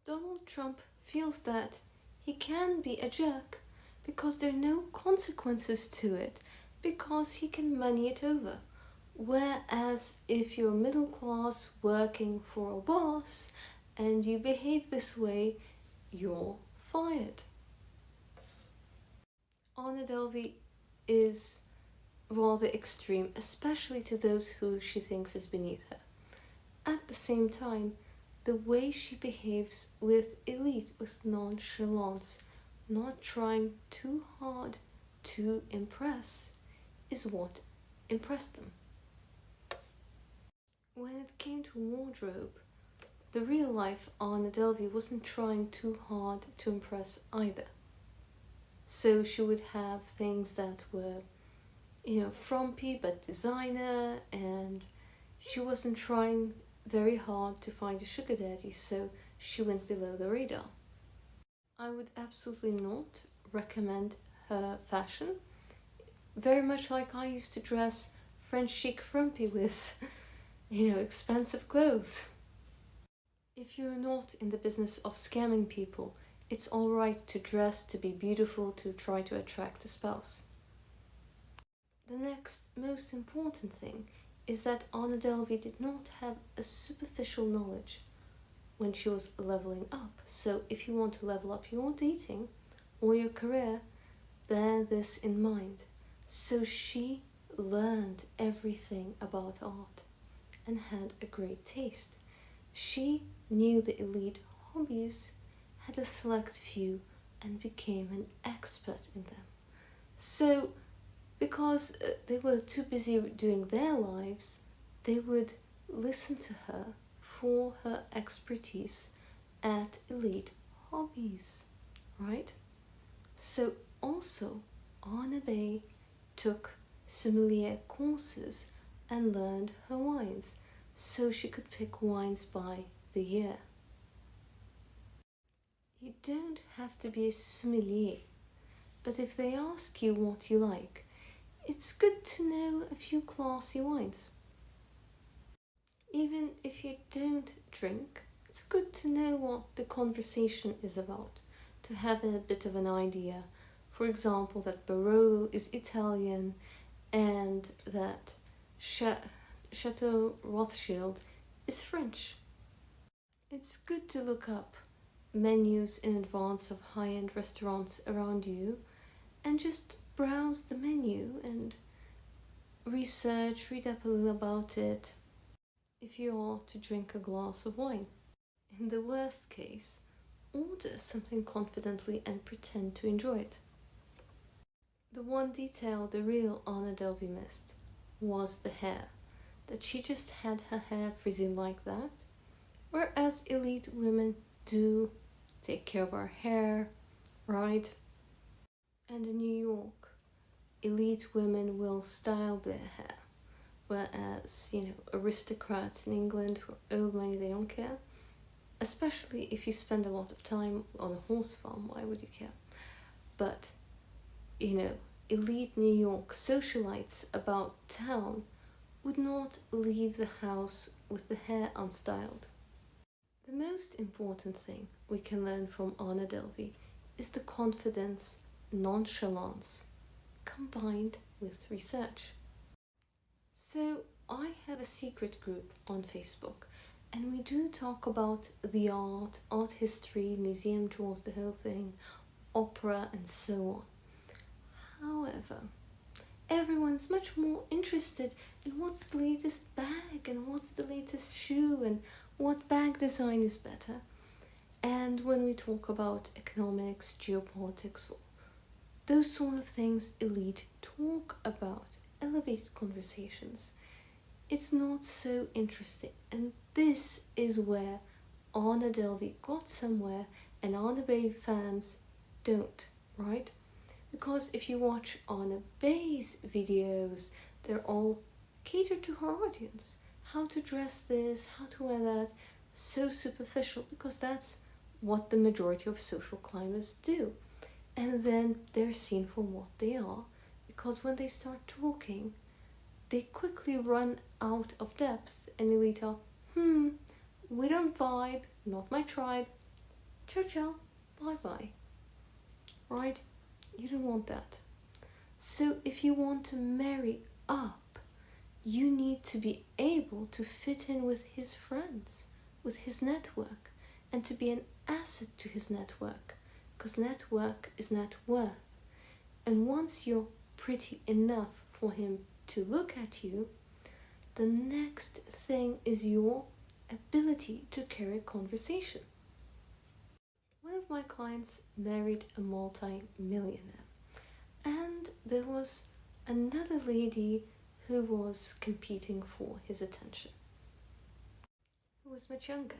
Donald Trump feels that he can be a jerk because there are no consequences to it, because he can money it over. Whereas if you're middle class working for a boss and you behave this way, you're fired. Anna Delvey is rather extreme, especially to those who she thinks is beneath her. At the same time, the way she behaves with elite, with nonchalance, not trying too hard to impress, is what impressed them. When it came to wardrobe, the real life Anna Delvey wasn't trying too hard to impress either. So she would have things that were, frumpy but designer, and she wasn't trying very hard to find a sugar daddy, so she went below the radar. I would absolutely not recommend her fashion. Very much like I used to dress French chic frumpy with, expensive clothes. If you're not in the business of scamming people, it's alright to dress to be beautiful to try to attract a spouse. The next most important thing is that Anna Delvey did not have a superficial knowledge when she was leveling up. So if you want to level up your dating or your career, bear this in mind. So she learned everything about art and had a great taste. She knew the elite hobbies, had a select few, and became an expert in them. So, because they were too busy doing their lives, they would listen to her for her expertise at elite hobbies, right? So, also, Anna Bey took sommelier courses and learned her wines so she could pick wines by the year. You don't have to be a sommelier, but if they ask you what you like, it's good to know a few classy wines. Even if you don't drink, it's good to know what the conversation is about, to have a bit of an idea. For example, that Barolo is Italian and that Chateau Rothschild is French. It's good to look up menus in advance of high-end restaurants around you and just browse the menu and read up a little about it if you are to drink a glass of wine. In the worst case, order something confidently and pretend to enjoy it. The one detail the real Anna Delvey missed was the hair, that she just had her hair frizzy like that, whereas elite women do take care of our hair, right? And in New York, elite women will style their hair, whereas, aristocrats in England who owe money, they don't care. Especially if you spend a lot of time on a horse farm, why would you care? But, elite New York socialites about town would not leave the house with the hair unstyled. The most important thing we can learn from Anna Delvey is the confidence, nonchalance, combined with research. So I have a secret group on Facebook, and we do talk about the art history, museum tours, the whole thing, opera, and so on. However, everyone's much more interested in what's the latest bag and what's the latest shoe and what bag design is better. And when we talk about economics, geopolitics, those sort of things elite talk about, elevated conversations, it's not so interesting. And this is where Anna Delvey got somewhere and Anna Bey fans don't, right? Because if you watch Anna Bey's videos, they're all catered to her audience. How to dress this, how to wear that, so superficial, because that's what the majority of social climbers do. And then they're seen for what they are, because when they start talking, they quickly run out of depth and elite are, we don't vibe, not my tribe, ciao ciao, bye bye. Right? You don't want that. So if you want to marry up, you need to be able to fit in with his friends, with his network, and to be an asset to his network, because network is net worth. And once you're pretty enough for him to look at you, the next thing is your ability to carry a conversation. One of my clients married a multi-millionaire, and there was another lady who was competing for his attention, who was much younger.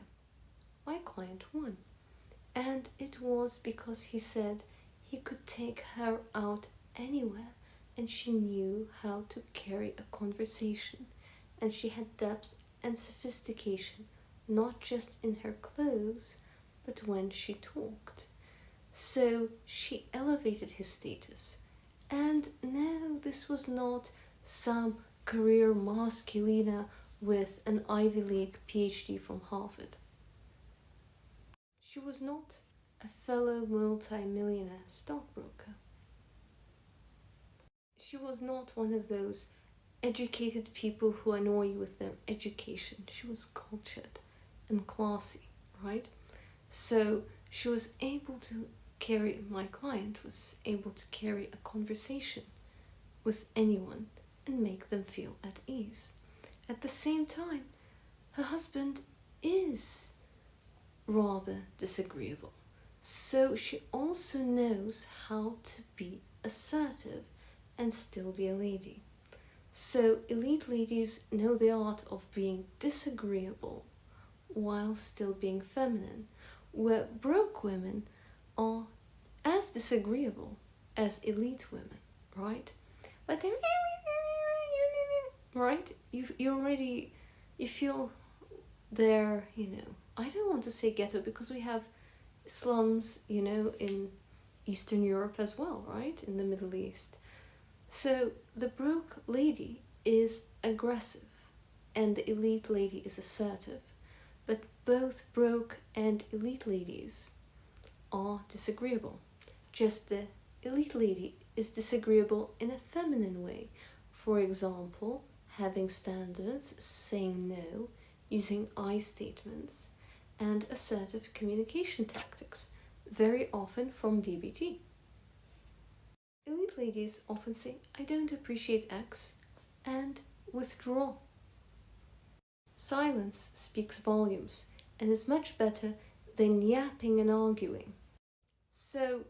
My client won, and it was because he said he could take her out anywhere, and she knew how to carry a conversation, and she had depth and sophistication, not just in her clothes, but when she talked. So she elevated his status. And no, this was not some career masculina with an Ivy League PhD from Harvard. She was not a fellow multi-millionaire stockbroker. She was not one of those educated people who annoy you with their education. She was cultured and classy, right? So she was able to my client was able to carry a conversation with anyone and make them feel at ease. At the same time, her husband is rather disagreeable. So she also knows how to be assertive and still be a lady. So elite ladies know the art of being disagreeable while still being feminine, where broke women are as disagreeable as elite women, right? But they're right? You feel they're, I don't want to say ghetto because we have slums, in Eastern Europe as well, right? In the Middle East. So the broke lady is aggressive and the elite lady is assertive. But both broke and elite ladies are disagreeable. Just the elite lady is disagreeable in a feminine way. For example, having standards, saying no, using I statements, and assertive communication tactics, very often from DBT. Elite ladies often say, I don't appreciate X, and withdraw. Silence speaks volumes and is much better than yapping and arguing. So,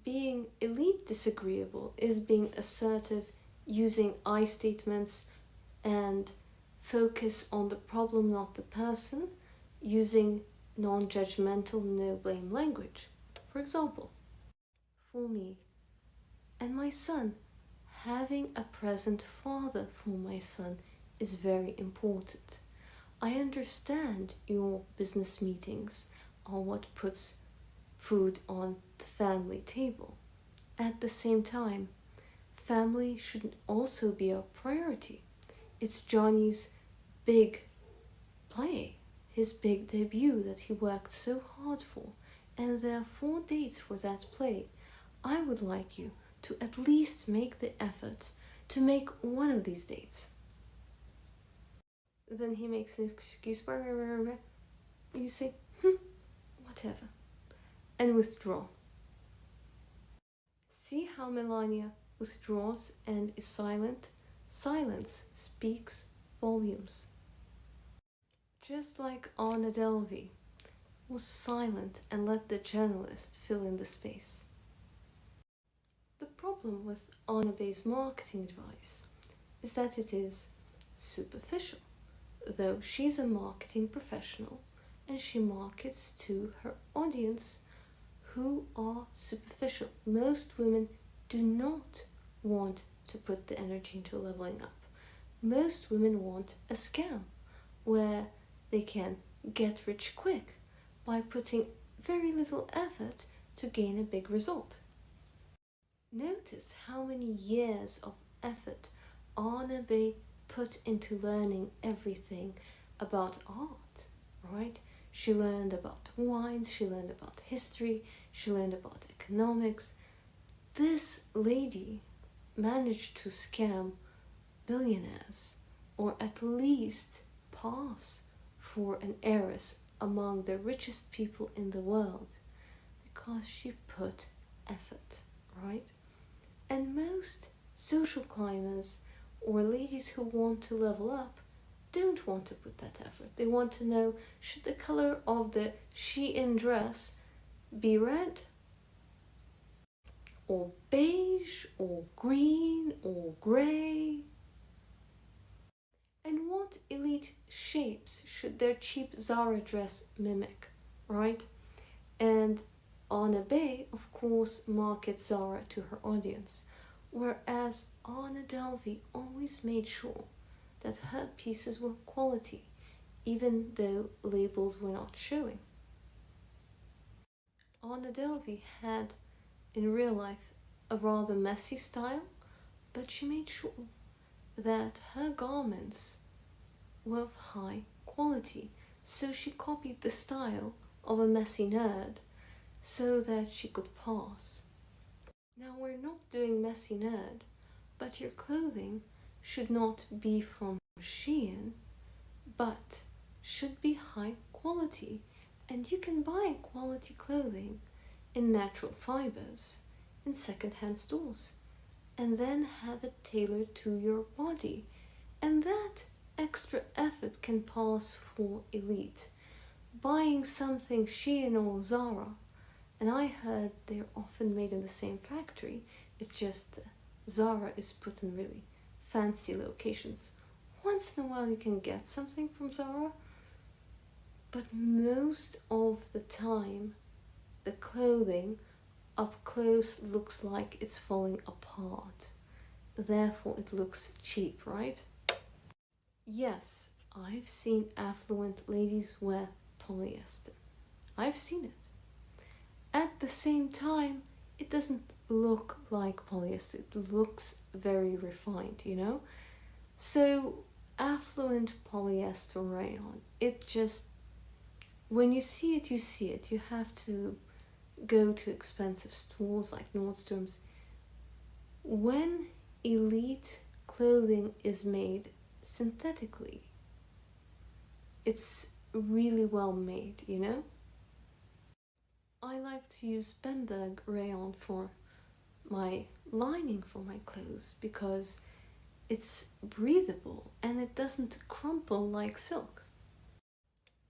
being elite disagreeable is being assertive, using I statements, and focus on the problem, not the person, using non-judgmental, no-blame language. For example, for me and my son, having a present father for my son is very important. I understand your business meetings are what puts food on the family table. At the same time, family should also be a priority. It's Johnny's big play, his big debut that he worked so hard for, and there are 4 dates for that play. I would like you to at least make the effort to make one of these dates. Then he makes an excuse, you say, whatever, and withdraw. See how Melania withdraws and is silent? Silence speaks volumes. Just like Anna Delvey was silent and let the journalist fill in the space. The problem with Anna Bey's marketing advice is that it is superficial, though she's a marketing professional and she markets to her audience who are superficial. Most women do not want to put the energy into leveling up. Most women want a scam where they can get rich quick by putting very little effort to gain a big result. Notice how many years of effort Anna Bey put into learning everything about art, right? She learned about wines, she learned about history, she learned about economics. This lady managed to scam billionaires, or at least pass for an heiress among the richest people in the world, because she put effort, right? And most social climbers or ladies who want to level up don't want to put that effort. They want to know, should the color of the Shein dress be red or beige or green or grey? And what elite shapes should their cheap Zara dress mimic, right? And Anna Bey, of course, markets Zara to her audience, whereas Anna Delvey always made sure that her pieces were quality, even though labels were not showing. Anna Anna Delvey had, in real life, a rather messy style, but she made sure that her garments were of high quality, so she copied the style of a messy nerd so that she could pass. Now, we're not doing messy nerd, but your clothing should not be from Shein, but should be high quality, and you can buy quality clothing in natural fibers in second-hand stores and then have it tailored to your body, and that extra effort can pass for elite. Buying something Shein or Zara, and I heard they're often made in the same factory, it's just Zara is put in really fancy locations. Once in a while you can get something from Zara, but most of the time the clothing up close looks like it's falling apart. Therefore it looks cheap, right? Yes, I've seen affluent ladies wear polyester. I've seen it. At the same time, it doesn't look like polyester. It looks very refined, you know? So, affluent polyester rayon, it just, when you see it, you see it. You have to go to expensive stores like Nordstrom's. When elite clothing is made synthetically, it's really well made, you know? I like to use Bamberg rayon for my lining for my clothes because it's breathable and it doesn't crumple like silk.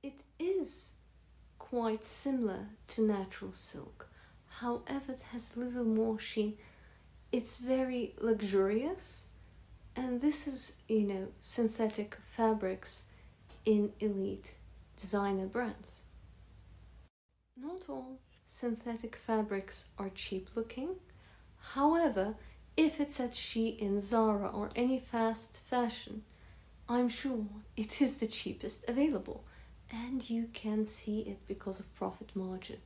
It is quite similar to natural silk, however it has a little more sheen. It's very luxurious, and this is, synthetic fabrics in elite designer brands. Not all synthetic fabrics are cheap looking. However, if it's at Shein, Zara or any fast fashion, I'm sure it is the cheapest available, and you can see it because of profit margin.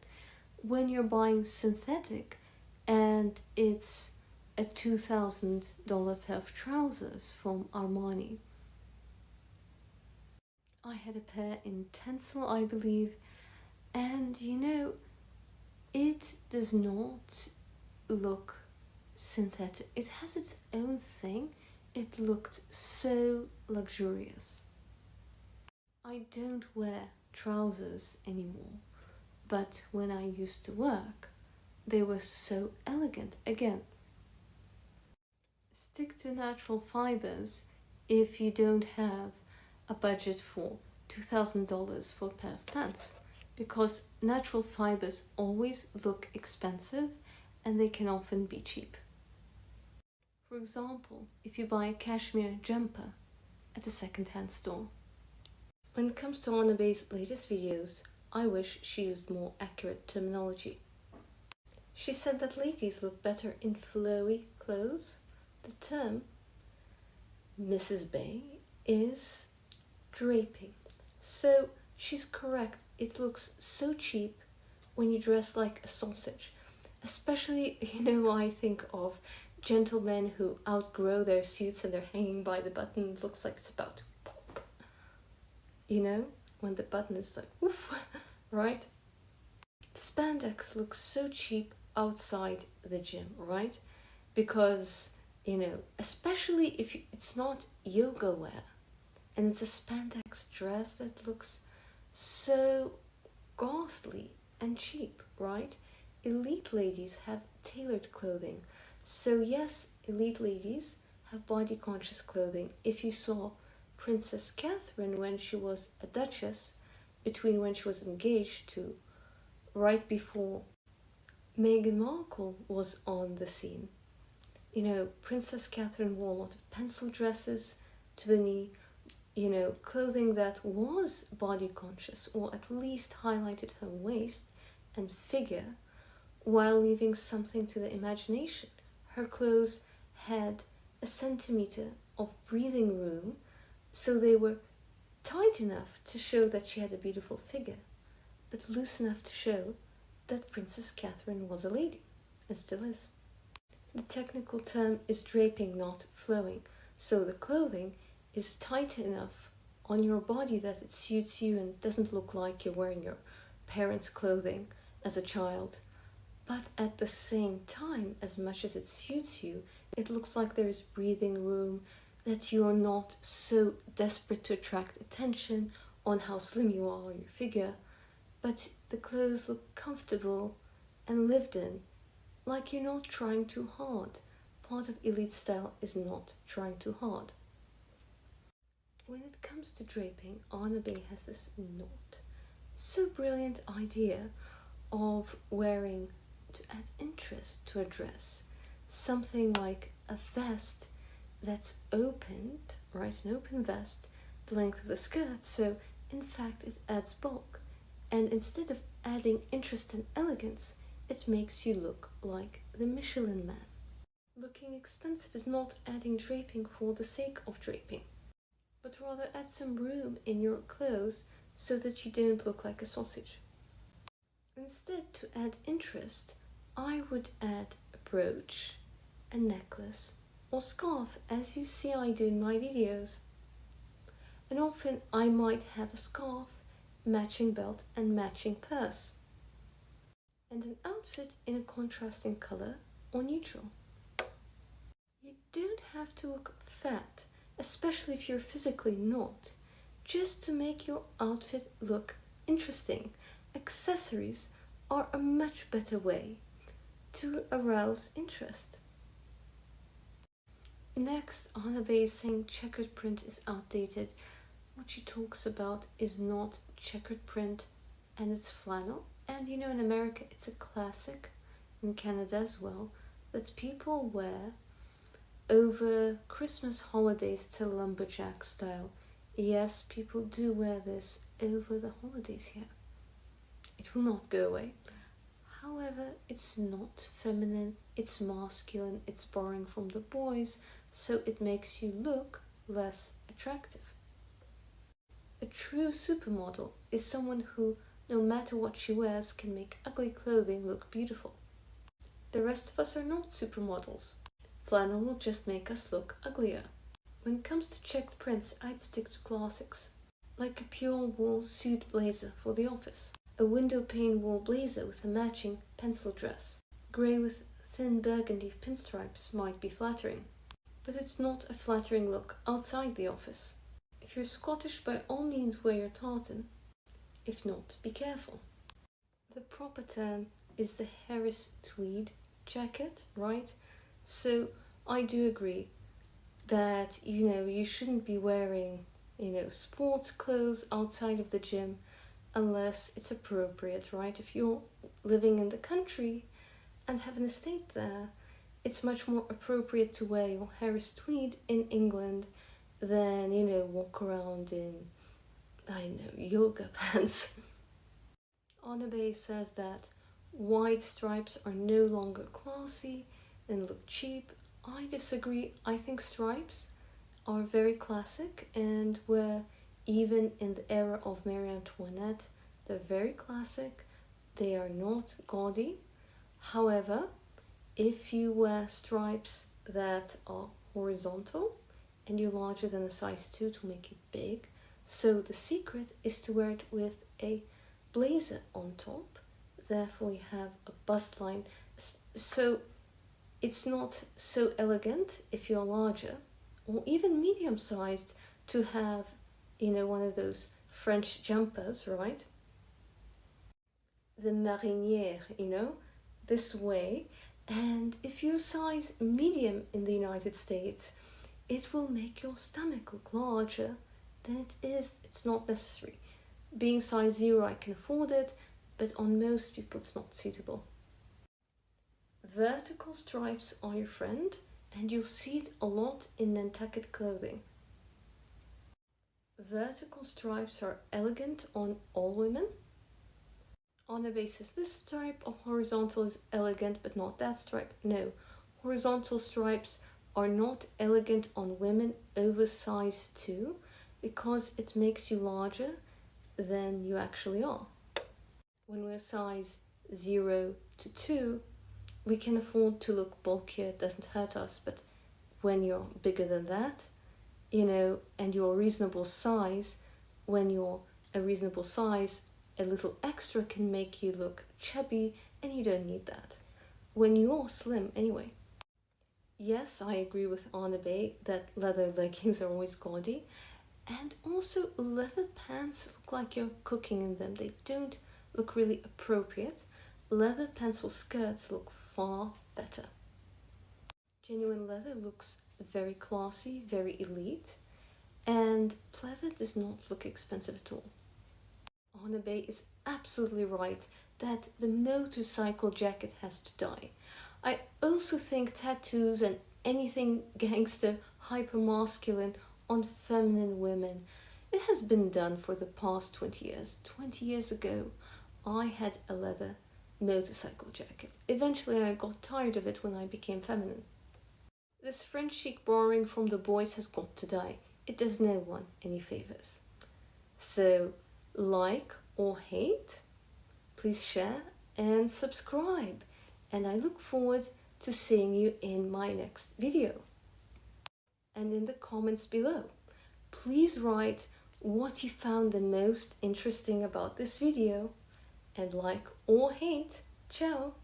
When you're buying synthetic and it's a $2,000 pair of trousers from Armani. I had a pair in Tencel, I believe, and it does not look synthetic. It has its own thing. It looked so luxurious. I don't wear trousers anymore, but when I used to work, they were so elegant. Again, stick to natural fibers if you don't have a budget for $2,000 for a pair of pants, because natural fibers always look expensive and they can often be cheap. For example, if you buy a cashmere jumper at a second-hand store. When it comes to Anna Bey's latest videos, I wish she used more accurate terminology. She said that ladies look better in flowy clothes. The term Mrs. Bey is draping. So she's correct. It looks so cheap when you dress like a sausage. Especially, I think of gentlemen who outgrow their suits and they're hanging by the button. It looks like it's about to pop. When the button is like, woof, right? Spandex looks so cheap outside the gym, right? Because, especially if it's not yoga wear and it's a spandex dress that looks so ghastly and cheap, right? Elite ladies have tailored clothing. So yes, elite ladies have body conscious clothing. If you saw Princess Catherine when she was a duchess, between when she was engaged to right before Meghan Markle was on the scene. Princess Catherine wore a lot of pencil dresses to the knee, clothing that was body conscious or at least highlighted her waist and figure while leaving something to the imagination. Her clothes had a centimeter of breathing room, so they were tight enough to show that she had a beautiful figure, but loose enough to show that Princess Catherine was a lady, and still is. The technical term is draping, not flowing, so the clothing is tight enough on your body that it suits you and doesn't look like you're wearing your parents' clothing as a child. But at the same time, as much as it suits you, it looks like there is breathing room, that you are not so desperate to attract attention on how slim you are or your figure, but the clothes look comfortable and lived in, like you're not trying too hard. Part of elite style is not trying too hard. When it comes to draping, Anna Bey has this not so brilliant idea of wearing, to add interest to a dress, something like a vest that's opened, right? An open vest, the length of the skirt, so in fact it adds bulk. And instead of adding interest and elegance, it makes you look like the Michelin Man. Looking expensive is not adding draping for the sake of draping, but rather add some room in your clothes so that you don't look like a sausage. Instead, to add interest, I would add a brooch, a necklace, or scarf, as you see I do in my videos. And often I might have a scarf, matching belt and matching purse, and an outfit in a contrasting color or neutral. You don't have to look fat, especially if you're physically not, just to make your outfit look interesting. Accessories are a much better way to arouse interest. Next, Anna Bey is saying checkered print is outdated. What she talks about is not checkered print and it's flannel. And you know, in America it's a classic, in Canada as well, that people wear over Christmas holidays. It's a lumberjack style. Yes, people do wear this over the holidays here. It will not go away. However, it's not feminine, it's masculine, it's borrowing from the boys, so it makes you look less attractive. A true supermodel is someone who, no matter what she wears, can make ugly clothing look beautiful. The rest of us are not supermodels. Flannel will just make us look uglier. When it comes to checked prints, I'd stick to classics, like a pure wool suit blazer for the office, a window pane wool blazer with a matching pencil dress. Grey with thin burgundy pinstripes might be flattering, but it's not a flattering look outside the office. If you're Scottish, by all means wear your tartan. If not, be careful. The proper term is the Harris tweed jacket, right? So I do agree that, you shouldn't be wearing, sports clothes outside of the gym unless it's appropriate, right? If you're living in the country and have an estate there, it's much more appropriate to wear your Harris tweed in England than, walk around in, yoga pants. Anna Bey says that wide stripes are no longer classy and look cheap. I disagree. I think stripes are very classic and were even in the era of Marie Antoinette. They're very classic. They are not gaudy. However, if you wear stripes that are horizontal and you're larger than a size 2, to make you big. So the secret is to wear it with a blazer on top. Therefore you have a bust line. So it's not so elegant if you're larger or even medium-sized to have, one of those French jumpers, right? The marinière, this way. And if you're size medium in the United States, it will make your stomach look larger than it is. It's not necessary. Being size 0, I can afford it, but on most people it's not suitable. Vertical stripes are your friend, and you'll see it a lot in Nantucket clothing. Vertical stripes are elegant on all women. On a basis, this stripe of horizontal is elegant, but not that stripe. No, horizontal stripes are not elegant on women over size 2 because it makes you larger than you actually are. When we're size 0 to 2, we can afford to look bulkier, it doesn't hurt us, but when you're bigger than that, and you're a reasonable size, when you're a reasonable size, a little extra can make you look chubby, and you don't need that. When you're slim, anyway. Yes, I agree with Anna Bey that leather leggings are always gaudy, and also leather pants look like you're cooking in them. They don't look really appropriate. Leather pencil skirts look far better. Genuine leather looks very classy, very elite, and pleather does not look expensive at all. Anna Bey is absolutely right that the motorcycle jacket has to die. I also think tattoos and anything gangster, hyper-masculine on feminine women, it has been done for the past 20 years. 20 years ago, I had a leather motorcycle jacket. Eventually, I got tired of it when I became feminine. This French chic borrowing from the boys has got to die. It does no one any favors. So, like or hate, please share and subscribe. And I look forward to seeing you in my next video. And in the comments below, please write what you found the most interesting about this video, and like or hate. Ciao!